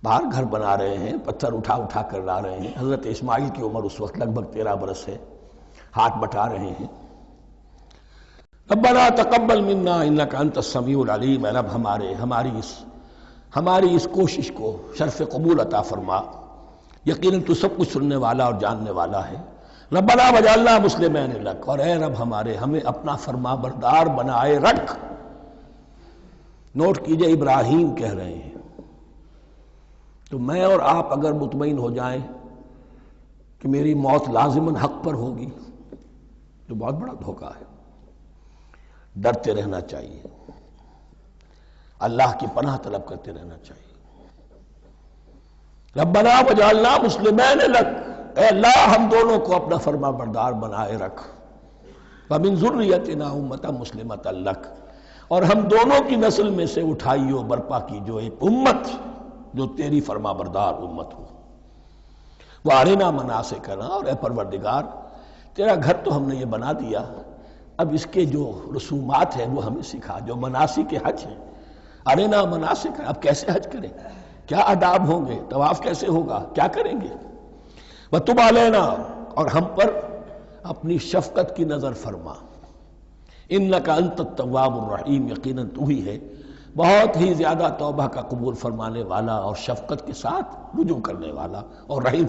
باہر گھر بنا رہے ہیں، پتھر اٹھا اٹھا کر لا رہے ہیں، حضرت اسماعیل کی عمر اس وقت لگ بھگ 13 برس ہے، ہاتھ بٹا رہے ہیں۔ ربنا تقبل منا انک انت السمیع العلیم، اے رب ہماری اس کوشش کو شرف قبول عطا فرما، یقیناً تو سب کچھ سننے والا اور جاننے والا ہے۔ ربنا وجعلنا مسلمین لک، اور اے رب ہمیں اپنا فرما بردار بنائے رکھ۔ نوٹ کیجئے ابراہیم کہہ رہے ہیں، تو میں اور آپ اگر مطمئن ہو جائیں کہ میری موت لازماً حق پر ہوگی تو بہت بڑا دھوکہ ہے۔ ڈرتے رہنا چاہیے، اللہ کی پناہ طلب کرتے رہنا چاہیے۔ ربنا وجعلنا مسلمین لک، اے اللہ ہم دونوں کو اپنا فرما بردار بنائے رکھ، ومن ذریتنا امۃ مسلمۃ لک، اور ہم دونوں کی نسل میں سے اٹھائیو برپا کی جو ایک امت جو تیری فرما بردار امت ہو۔ وارنا مناسکنا، اور اے پروردگار تیرا گھر تو ہم نے یہ بنا دیا، اب اس کے جو رسومات ہیں وہ ہمیں سکھا، جو مناسک حج ہیں، ارنا مناسک، اب کیسے حج کریں، کیا آداب ہوں گے، طواف کیسے ہوگا، کیا کریں گے۔ وَتُبْ عَلَيْنَا، اور ہم پر اپنی شفقت کی نظر فرما، اِنَّكَ أَنْتَ التَّوَّابُ الرَّحِيمُ، یقیناً تو ہی ہے بہت ہی زیادہ توبہ کا قبول فرمانے والا اور شفقت کے ساتھ رجوع کرنے والا اور رحم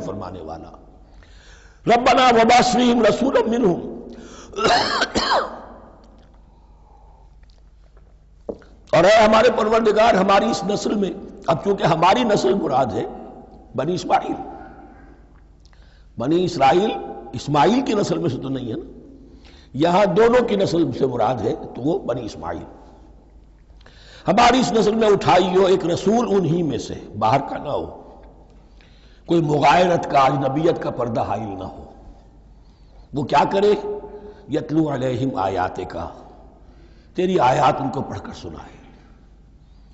فرمانے والا۔ ربنا وَبَعِثْ فِيهِمْ رَسُولًا مِّنْهُمْ، اور اے ہمارے پروردگار ہماری اس نسل میں، اب چونکہ ہماری نسل مراد ہے بنی اسماعیل، بنی اسرائیل اسماعیل کی نسل میں سے تو نہیں ہے نا، یہاں دونوں کی نسل سے مراد ہے تو وہ بنی اسماعیل، ہماری اس نسل میں اٹھائی ہو ایک رسول انہی میں سے، باہر کا نہ ہو، کوئی مغایرت کا، اجنبیت کا پردہ حائل نہ ہو۔ وہ کیا کرے، یتلو علیہم آیاتک، تیری آیات ان کو پڑھ کر سنائے،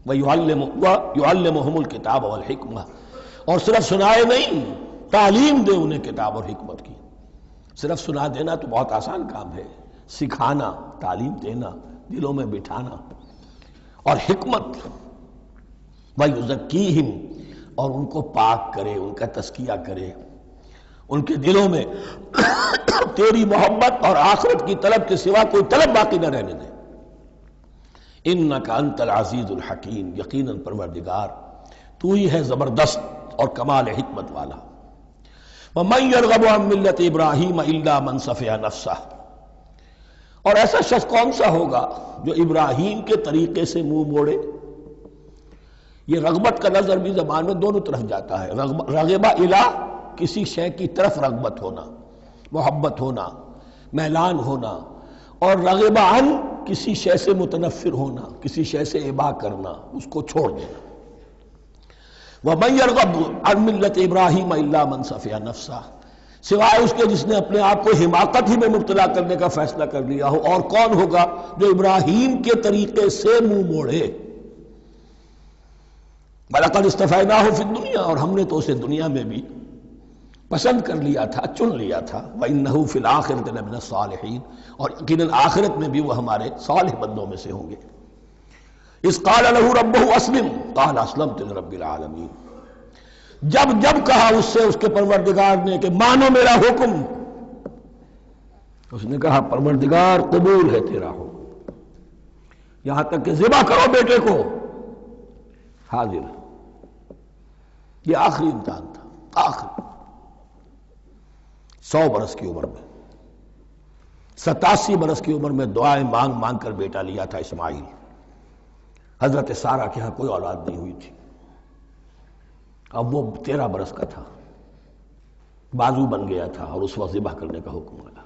وَيُعَلِّمُهُمُ الْكِتَابَ وَالْحِکْمَةَ، اور صرف سنائے نہیں، تعلیم دے انہیں کتاب اور حکمت کی۔ صرف سنا دینا تو بہت آسان کام ہے، سکھانا، تعلیم دینا، دلوں میں بٹھانا، اور حکمت، وَيُزَكِّيهِمْ، اور ان کو پاک کرے، ان کا تزکیہ کرے، ان کے دلوں میں تیری محبت اور آخرت کی طلب کے سوا کوئی طلب باقی نہ رہنے دے۔ اِنَّكَ أَنْتَ الْعَزِيزُ الْحَكِيمُ، یقیناً پروردگار تو ہی ہے زبردست اور کمال حکمت والا۔ وَمَنْ يَرْغَبُ عَنْ مِلَّةِ إِبْرَاهِيمَ إِلَّا مَنْ سَفِهَ نَفْسَهُ، اور ایسا شخص کون سا ہوگا جو ابراہیم کے طریقے سے منہ موڑے۔ یہ رغبت کا نظر بھی زبان میں دونوں طرف جاتا ہے، رغبہ الہ، کسی شے کی طرف رغبت ہونا، محبت ہونا، میلان ہونا، اور رغبہ عن، کسی شے سے متنفر ہونا، کسی شے سے ابا کرنا، اس کو چھوڑ دینا۔ وَمَنْ يَرْغَبُ عَنْ مِلَّةِ إِبْرَاهِيمَ إِلَّا مَنْ سَفِهَ نَفْسَهُ، سوائے اس کے جس نے اپنے آپ کو حماقت ہی میں مبتلا کرنے کا فیصلہ کر لیا ہو. اور کون ہوگا جو ابراہیم کے طریقے سے منہ موڑے؟ وَلَقَدِ اسْتَفَيْنَاهُ فِي الدُّنْيَا، اور ہم نے تو اسے دنیا میں بھی پسند کر لیا تھا، چن لیا تھا. وَإِنَّهُ فِي الْآخِرَةِ لَمِنَ الصَّالِحِينَ، اور یقیناً آخرت میں بھی وہ ہمارے صالح بندوں میں سے ہوں گے. اِذْ قَالَ لَهُ رَبُّهُ أَسْلِمْ قَالَ أَسْلَمْتُ لِرَبِّ الْعَالَمِينَ. جب کہا اس سے اس کے پروردگار نے کہ مانو میرا حکم، اس نے کہا پروردگار قبول ہے تیرا حکم، یہاں تک کہ ذبح کرو بیٹے کو. حاضر. یہ آخری امتحان تھا، آخری. 100 برس کی عمر میں، 87 برس کی عمر میں دعائیں مانگ مانگ کر بیٹا لیا تھا اسماعیل. حضرت سارہ کے ہاں کوئی اولاد نہیں ہوئی تھی. اب وہ 13 برس کا تھا، بازو بن گیا تھا، اور اس وقت ذبح کرنے کا حکم آیا.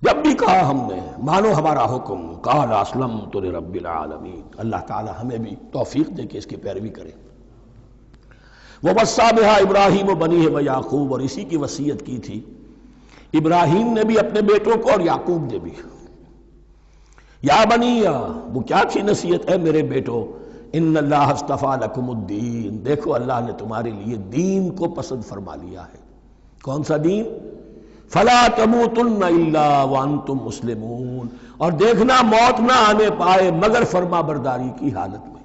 جب بھی کہا ہم نے مانو ہمارا حکم، قال اسلمت لرب العالمین. اللہ تعالی ہمیں بھی توفیق دے کہ اس کی پیروی کریں. وَوَصَّىٰ بِهَا إِبْرَاهِيمُ بَنِيهِ وَيَعْقُوبُ، اور اسی کی وصیت کی تھی ابراہیم نے بھی اپنے بیٹوں کو اور یعقوب نے بھی. یا بنی، وہ کیا تھی نصیحت؟ اے میرے بیٹو، ان اللہ اصطفیٰ لکم الدین، دیکھو اللہ نے تمہارے لیے دین کو پسند فرما لیا ہے. کون سا دین؟ فلا تموتن الا وانتم مسلمون، اور دیکھنا موت نہ آنے پائے مگر فرما برداری کی حالت میں.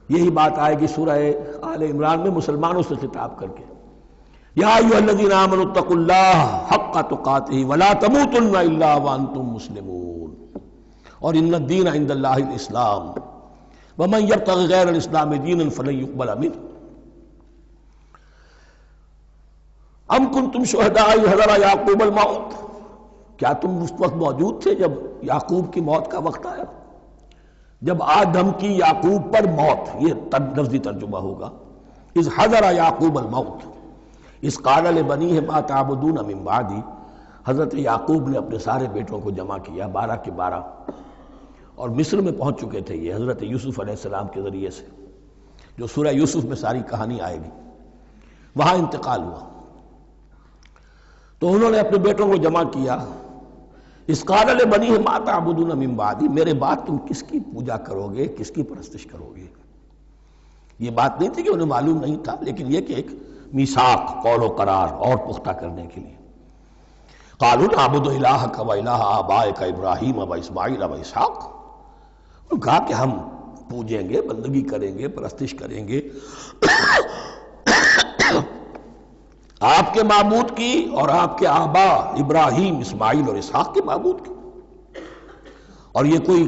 یہی بات آئے گی سورہ آل عمران میں مسلمانوں سے خطاب کر کے، یا ایھا الذین آمنوا اتقوا اللہ حق تقاتہ ولا تموتن الا وانتم مسلمون، اور ان الدین عند اللہ الاسلام ومن یبتغ غیر الاسلام دینا فلن یقبل منہ. ام کنتم شہداء اذ حضر یعقوب الموت، کیا تم اس وقت موجود تھے جب یعقوب کی موت کا وقت آیا؟ جب آدم کی یعقوب پر موت، یہ لفظی ترجمہ ہوگا. اذ حضر یعقوب الموت اذ قال لبنیہ ما تعبدون من بعدی. حضرت یعقوب نے اپنے سارے بیٹوں کو جمع کیا، 12 کے 12، اور مصر میں پہنچ چکے تھے یہ حضرت یوسف علیہ السلام کے ذریعے سے، جو سورہ یوسف میں ساری کہانی آئے گی. وہاں انتقال ہوا تو انہوں نے اپنے بیٹوں کو جمع کیا. اذ قال لبنیہ ما تعبدون من بعدی، میرے بعد تم کس کی پوجا کرو گے، کس کی پرستش کرو گے. یہ بات نہیں تھی کہ انہیں معلوم نہیں تھا، لیکن یہ کہ ایک میثاق، قول و قرار اور پختہ کرنے کے لیے. قالوا نعبد الہک و الہ آبائک ابراہیم و اسماعیل و اسحاق، انہوں نے کہا کہ ہم پوجیں گے، بندگی کریں گے، پرستش کریں گے آپ کے معبود کی اور آپ کے آبا ابراہیم، اسماعیل اور اسحاق کے معبود کی. اور یہ کوئی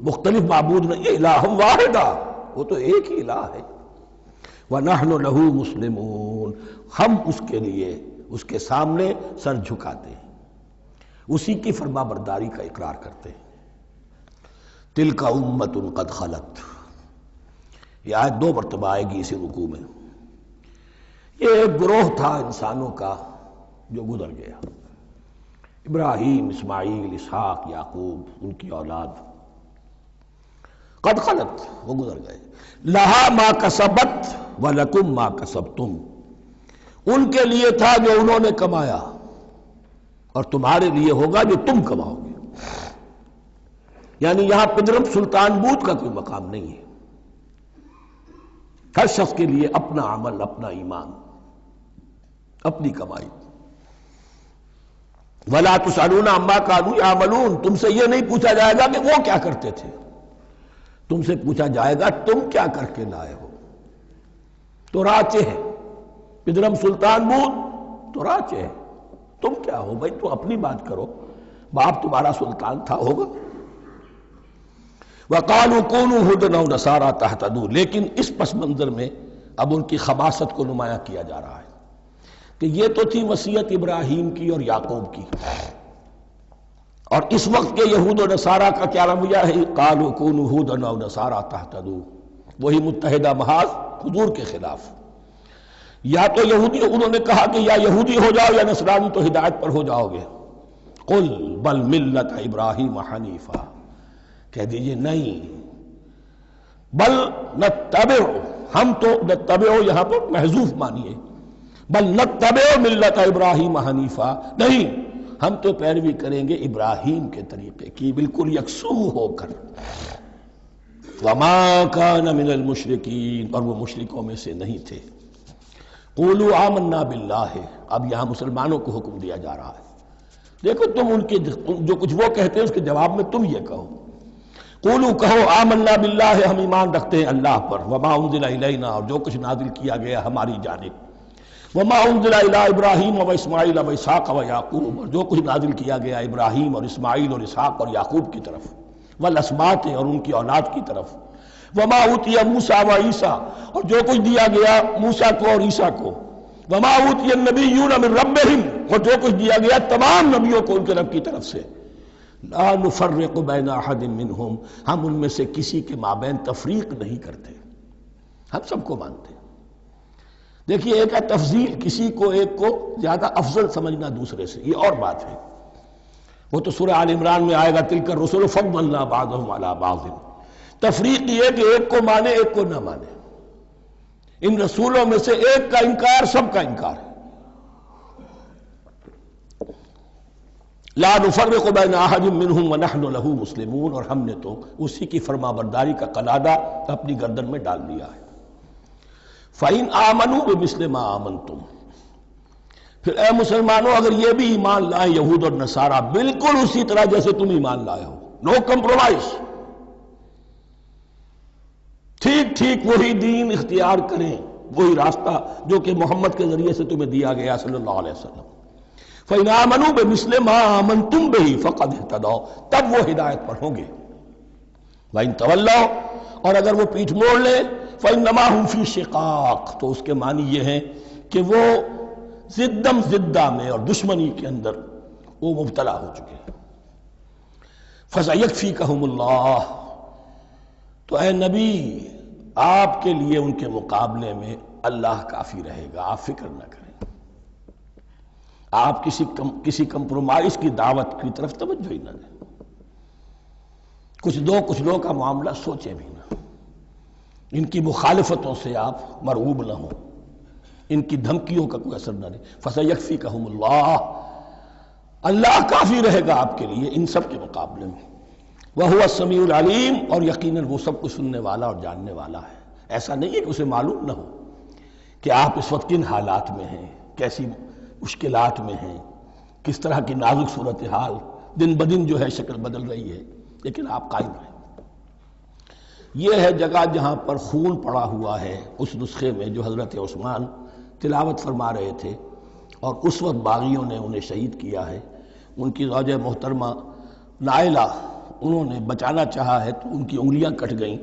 مختلف معبود نہیں ہے، الہ واحدہ، وہ تو ایک ہی الہ ہے. وَنَحْنُ لَهُ مُسْلِمُونَ، ہم اس کے لیے اس کے سامنے سر جھکاتے ہیں، اسی کی فرما برداری کا اقرار کرتے ہیں. تِلْكَ أُمَّةٌ قَدْ خَلَتْ، یہ آیت 2 مرتبہ آئے گی اسی رکوع میں. یہ ایک گروہ تھا انسانوں کا جو گزر گیا، ابراہیم، اسماعیل، اسحاق، یعقوب، ان کی اولاد. قد خلت، وہ گزر گئے. لہا ما کسبت ولکم ما کسبتم، ان کے لیے تھا جو انہوں نے کمایا، اور تمہارے لیے ہوگا جو تم کماؤ گے. یعنی یہاں پدرم سلطان بود کا کوئی مقام نہیں ہے. ہر شخص کے لیے اپنا عمل، اپنا ایمان، اپنی کمائی. وَلَا تُسْأَلُونَ عَمَّا كَانُوا يَعْمَلُونَ، تم سے یہ نہیں پوچھا جائے گا کہ وہ کیا کرتے تھے، تم سے پوچھا جائے گا تم کیا کر کے لائے ہو. تو راچے ہے پدرم سلطان بود، تو راچے ہے، تم کیا ہو بھائی، تو اپنی بات کرو، باپ تمہارا سلطان تھا، ہوگا. وَقَالُوا كُونُوا هُودًا أَوْ نَصَارَىٰ تَهْتَدُوا، لیکن اس پس منظر میں اب ان کی خباثت کو نمایاں کیا جا رہا ہے کہ یہ تو تھی وصیت ابراہیم کی اور یعقوب کی، اور اس وقت کے یہود و نصارہ کا کیا رویہ ہے. قَالُوا كُونُوا هُودًا أَوْ نَصَارَىٰ تَهْتَدُوا، وہی متحدہ محاذ حضور کے خلاف. یا تو یہودی، انہوں نے کہا کہ یا یہودی ہو جاؤ یا نصرانی تو ہدایت پر ہو جاؤ گے. قُلْ بَلْ مِلَّةَ إِبْرَاهِيمَ حَنِيفًا، کہہ دیجئے نہیں، بل نتبع، ہم تو نتبع یہاں پر محذوف مانی ہے، بل نتبع ملت ابراہیم حنیفہ، نہیں ہم تو پیروی کریں گے ابراہیم کے طریقے کی بالکل یکسو ہو کر۔ وما کان من المشرکین، اور وہ مشرکوں میں سے نہیں تھے۔ قولوا آمنا باللہ، اب یہاں مسلمانوں کو حکم دیا جا رہا ہے، دیکھو تم ان کے جو کچھ وہ کہتے ہیں اس کے جواب میں تم یہ کہو، قولوا کہو آمنا باللہ، ہم ایمان رکھتے ہیں اللہ پر، وما انزل الینا، اور جو کچھ نازل کیا گیا ہماری جانب، وما انزل الی ابراہیم و اسماعیل و اسحاق و یعقوب، اور جو کچھ نازل کیا گیا ابراہیم اور اسماعیل اور اسحاق اور یعقوب کی طرف، والاسباط، اور ان کی اولاد کی طرف، وما اوتی موسیٰ و عیسیٰ، اور جو کچھ دیا گیا موسیٰ کو اور عیسیٰ کو، وما اوتی النبیون من ربہم، اور جو کچھ دیا گیا تمام نبیوں کو ان کے رب کی طرف سے، لا نفرق بین احد منہم، ہم ان میں سے کسی کے مابین تفریق نہیں کرتے، ہم سب کو مانتے ہیں۔ دیکھیے ایک ہے تفضیل، کسی کو ایک کو زیادہ افضل سمجھنا دوسرے سے، یہ اور بات ہے، وہ تو سورہ آل عمران میں آئے گا تلک الرسل فضلنا بعضهم علی بعض۔ تفریق یہ کہ ایک کو مانے ایک کو نہ مانے، ان رسولوں میں سے ایک کا انکار سب کا انکار ہے۔ لا نفرق بین احد منہم ونحن له مسلمون، اور ہم نے تو اسی کی فرما برداری کا قلادہ اپنی گردن میں ڈال دیا ہے۔ فَإِنْ آمَنُوا بِمِثْلِ مَا آمَنْتُمْ، پھر اے مسلمانوں اگر یہ بھی ایمان لائیں یہود اور نصارہ بالکل اسی طرح جیسے تم ایمان لائے ہو، نو کمپرومائز، ٹھیک ٹھیک وہی دین اختیار کریں، وہی راستہ جو کہ محمد کے ذریعے سے تمہیں دیا گیا صلی اللہ علیہ وسلم، فَإِنْ آمَنُوا بِمِثْلِ مَا آمَنْتُمْ بِهِ فَقَدْ اهْتَدَوْا، تب وہ ہدایت پر ہوں گے۔ وَإِنْ تَوَلَّوْا، اور اگر وہ پیٹھ موڑ لیں، فَإِنَّمَا هُمْ فِي شِقَاقٍ، تو اس کے معنی یہ ہے کہ وہ زدم زدہ میں اور دشمنی کے اندر وہ مبتلا ہو چکے ہیں۔ فَسَيَكْفِيكَهُمُ اللَّهُ، تو اے نبی آپ کے لیے ان کے مقابلے میں اللہ کافی رہے گا، آپ فکر نہ کریں، آپ کسی کمپرومائز کی دعوت کی طرف توجہ ہی نہ دیں، کچھ دو کچھ لو کا معاملہ سوچیں بھی نہ، ان کی مخالفتوں سے آپ مرعوب نہ ہوں، ان کی دھمکیوں کا کوئی اثر نہ دیں۔ فَسَيَكْفِيكَهُمُ اللَّهُ، اللہ کافی رہے گا آپ کے لیے ان سب کے مقابلے میں۔ وَهُوَ السَّمِيعُ الْعَلِيمُ، اور یقیناً وہ سب کچھ سننے والا اور جاننے والا ہے۔ ایسا نہیں ہے کہ اسے معلوم نہ ہو کہ آپ اس وقت کن حالات میں ہیں، کیسی مشکلات میں ہیں، کس طرح کی نازک صورتحال دن بدن جو ہے شکل بدل رہی ہے، لیکن آپ قائم رہیں۔ یہ ہے جگہ جہاں پر خون پڑا ہوا ہے، اس نسخے میں جو حضرت عثمان تلاوت فرما رہے تھے، اور اس وقت باغیوں نے انہیں شہید کیا ہے۔ ان کی زوجہ محترمہ نائلہ، انہوں نے بچانا چاہا ہے تو ان کی انگلیاں کٹ گئیں،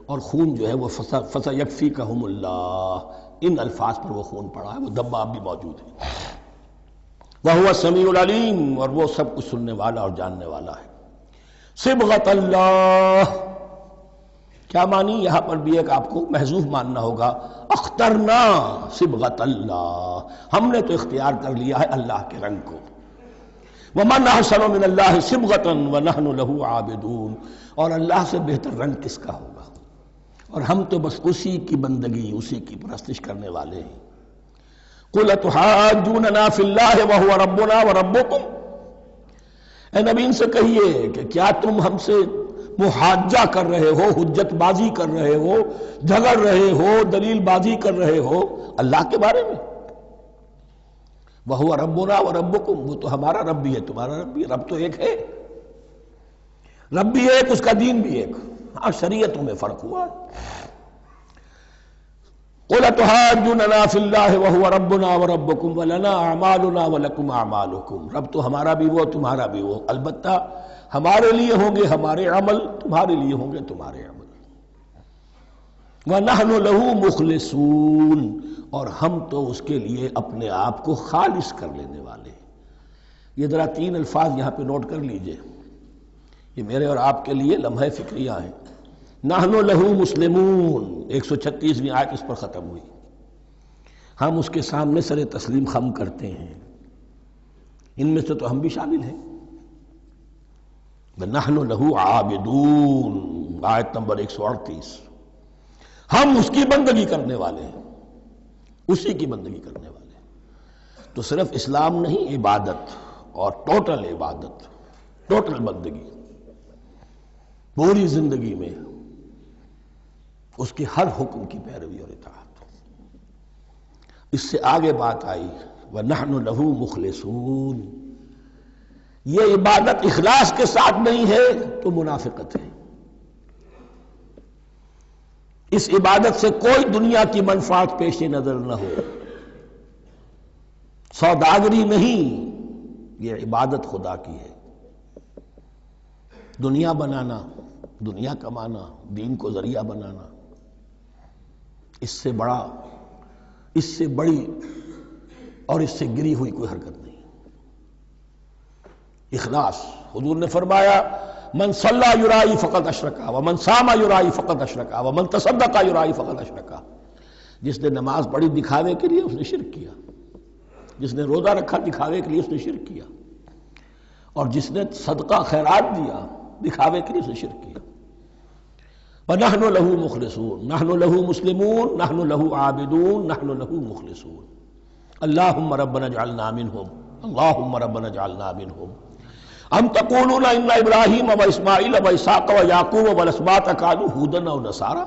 اور خون جو ہے وہ فَسَيَكْفِيكَهُمُ اللَّهُ، ان الفاظ پر وہ خون پڑا ہے، وہ دبا اب بھی موجود ہے۔ وَهُوَ السَّمِيعُ الْعَلِيمُ، اور وہ سب کچھ سننے والا اور جاننے والا ہے۔ صبغۃ اللہ، کیا معنی؟ یہاں پر بھی ایک آپ کو محذوف ماننا ہوگا، اخترنا صبغۃ اللہ، ہم نے تو اختیار کر لیا ہے اللہ کے رنگ کو۔ وَمَنْ أَحْسَنُ مِنَ اللَّهِ صِبْغَةً وَنَحْنُ لَهُ عَابِدُونَ، اور اللہ سے بہتر رنگ کس کا ہوگا، اور ہم تو بس اسی کی بندگی، اسی کی پرستش کرنے والے ہیں۔ قُلْ أَتُحَاجُّونَنَا فِي اللَّهِ وَهُوَ رَبُّنَا وَرَبُّكُمْ، اے نبی ان سے کہیے کہ کیا تم ہم سے محاجہ کر رہے ہو، حجت بازی کر رہے ہو، جھگڑ رہے ہو، دلیل بازی کر رہے ہو اللہ کے بارے میں؟ وَهُوَ رَبُّنَا وَرَبُّكُمْ، وہ تو ہمارا رب بھی ہے تمہارا رب بھی ہے، رب تو ایک ہے، رب بھی ایک، اس کا دین بھی ایک، ہاں شریعتوں میں فرق ہوا۔ قُلْ أَتُحَاجُّونَنَا فِي اللَّهِ وَهُوَ رَبُّنَا وَرَبُّكُمْ وَلَنَا أَعْمَالُنَا وَلَكُمْ أَعْمَالُكُمْ، رب تو ہمارا بھی وہ تمہارا بھی وہ، البتہ ہمارے لیے ہوں گے ہمارے عمل، تمہارے لیے ہوں گے تمہارے عمل۔ وَنَحْنُ لَهُ مُخْلِصُونَ، اور ہم تو اس کے لیے اپنے آپ کو خالص کر لینے والے۔ یہ ذرا تین الفاظ یہاں پہ نوٹ کر لیجئے، یہ میرے اور آپ کے لیے لمحہ فکریہ ہیں۔ نحن لہو مسلمون، 136ویں آیت اس پر ختم ہوئی، ہم اس کے سامنے سر تسلیم خم کرتے ہیں، ان میں سے تو ہم بھی شامل ہیں۔ نحن لہو عابدون، آیت نمبر 138۔ ہم اس کی بندگی کرنے والے ہیں، اسی کی بندگی کرنے والے ہیں۔ تو صرف اسلام نہیں، عبادت اور ٹوٹل عبادت، ٹوٹل بندگی، پوری زندگی میں اس کے ہر حکم کی پیروی اور اطاعت۔ اس سے آگے بات آئی وَنَحْنُ لَهُ مُخْلِصُونَ، یہ عبادت اخلاص کے ساتھ نہیں ہے تو منافقت ہے۔ اس عبادت سے کوئی دنیا کی منفعت پیش نظر نہ ہو، سوداگری نہیں، یہ عبادت خدا کی ہے۔ دنیا بنانا، دنیا کمانا، دین کو ذریعہ بنانا، اس سے بڑا، اس سے بڑی اور اس سے گری ہوئی کوئی حرکت نہیں۔ اخلاص، حضور نے فرمایا من صلی یرائی فقط اشرکا ومن صام یرائی فقط اشرکا ومن تصدق یرائی فقط اشرکا، جس نے نماز پڑھی دکھاوے کے لیے اس نے شرک کیا، جس نے روزہ رکھا دکھاوے کے لیے اس نے شرک کیا، اور جس نے صدقہ خیرات دیا دکھاوے کے لیے اس نے شرک کیا۔ وَنَحْنُ لَهُ مُخْلِصُونَ، نَحْنُ لَهُ مُسْلِمُونَ، نَحْنُ لَهُ عَابِدُونَ، نَحْنُ لَهُ مُخْلِصُونَ۔ اللہم ربنا اجعلنا منہم، اللہم ربنا اجعلنا منہم۔ ام تقولون ان ابراہیم و اسماعیل و اسحاق و یعقوب والاسباط کانوا ھودا او نصارا،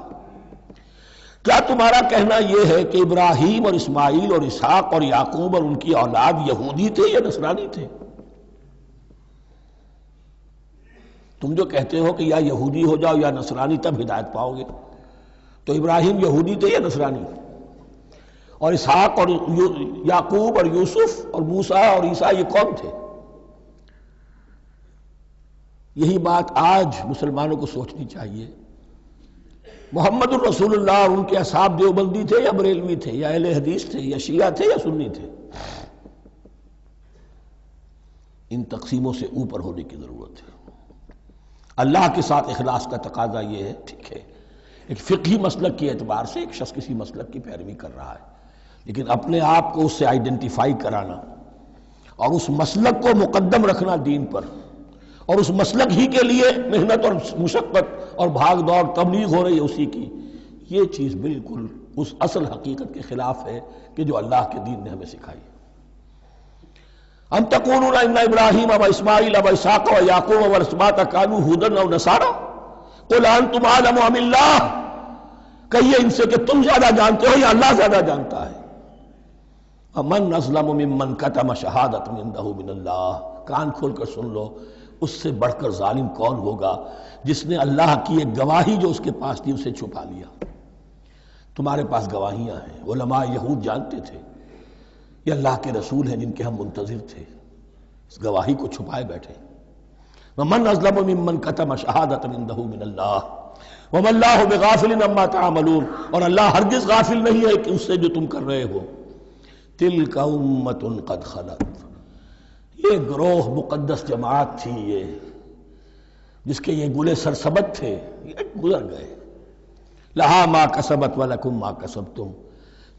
کیا تمہارا کہنا یہ ہے کہ ابراہیم اور اسماعیل اور اسحاق اور یعقوب اور ان کی اولاد یہودی تھے یا نصرانی تھے؟ تم جو کہتے ہو کہ یا یہودی ہو جاؤ یا نصرانی تب ہدایت پاؤ گے، تو ابراہیم یہودی تھے یا نصرانی؟ اور اسحاق اور یعقوب اور یوسف اور موسیٰ اور عیسیٰ یہ کون تھے؟ یہی بات آج مسلمانوں کو سوچنی چاہیے۔ محمد الرسول اللہ اور ان کے اصحاب دیوبندی تھے یا بریلوی تھے یا اہل حدیث تھے یا شیعہ تھے یا سنی تھے؟ ان تقسیموں سے اوپر ہونے کی ضرورت ہے۔ اللہ کے ساتھ اخلاص کا تقاضا یہ ہے، ٹھیک ہے ایک فقہی مسلک کے اعتبار سے ایک شخص کسی مسلک کی پیروی کر رہا ہے، لیکن اپنے آپ کو اس سے آئیڈینٹیفائی کرانا اور اس مسلک کو مقدم رکھنا دین پر، اور اس مسلک ہی کے لیے محنت اور مشقت اور بھاگ دوڑ تبلیغ ہو رہی ہے اسی کی، یہ چیز بالکل اس اصل حقیقت کے خلاف ہے کہ جو اللہ کے دین نے ہمیں سکھائی ہے۔ ام تقولون ان ابراہیم و اسماعیل و اسحاق و یعقوب والاسباط کانوا ھودا او نصارا قل انتم اعلم ام اللہ، کہیے ان سے کہ تم زیادہ جانتے ہو یا اللہ زیادہ جانتا ہے۔ ومن اظلم ممن کتم شہادۃ عنده من اللہ، کان کھول کر سن لو، اس سے بڑھ کر ظالم کون ہوگا جس نے اللہ کی ایک گواہی جو اس کے پاس تھی اسے چھپا لیا۔ تمہارے پاس گواہیاں ہیں، علماء یہود جانتے تھے یہ اللہ کے رسول ہیں جن کے ہم منتظر تھے، اس گواہی کو چھپائے بیٹھے۔ ومن اظلم ممن کتم شہادۃ عنده من اللہ وما اللہ بغافل عما تعملون، اور اللہ ہرگز غافل نہیں ہے کہ اس سے جو تم کر رہے ہو۔ تلک امۃ قد خلت، یہ گروہ مقدس جماعت تھی یہ جس کے یہ گلے سرسبت تھے، یہ گزر گئے۔ لہا ما کسبت ولکم ما کسبتم،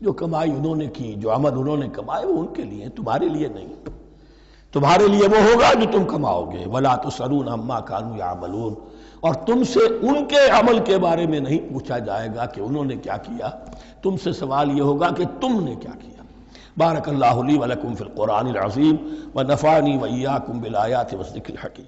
جو کمائی انہوں نے کی، جو عمل انہوں نے کمائے وہ ان کے لیے، تمہارے لیے نہیں۔ تمہارے لیے وہ ہوگا جو تم کماؤ گے۔ ولا تسألون عما كانوا يعملون، اور تم سے ان کے عمل کے بارے میں نہیں پوچھا جائے گا کہ انہوں نے کیا کیا، تم سے سوال یہ ہوگا کہ تم نے کیا کیا۔ بارک اللہ لی ولکم فی القرآن العظیم ونفعنی وإیاکم بالآیات والذکر الحکیم۔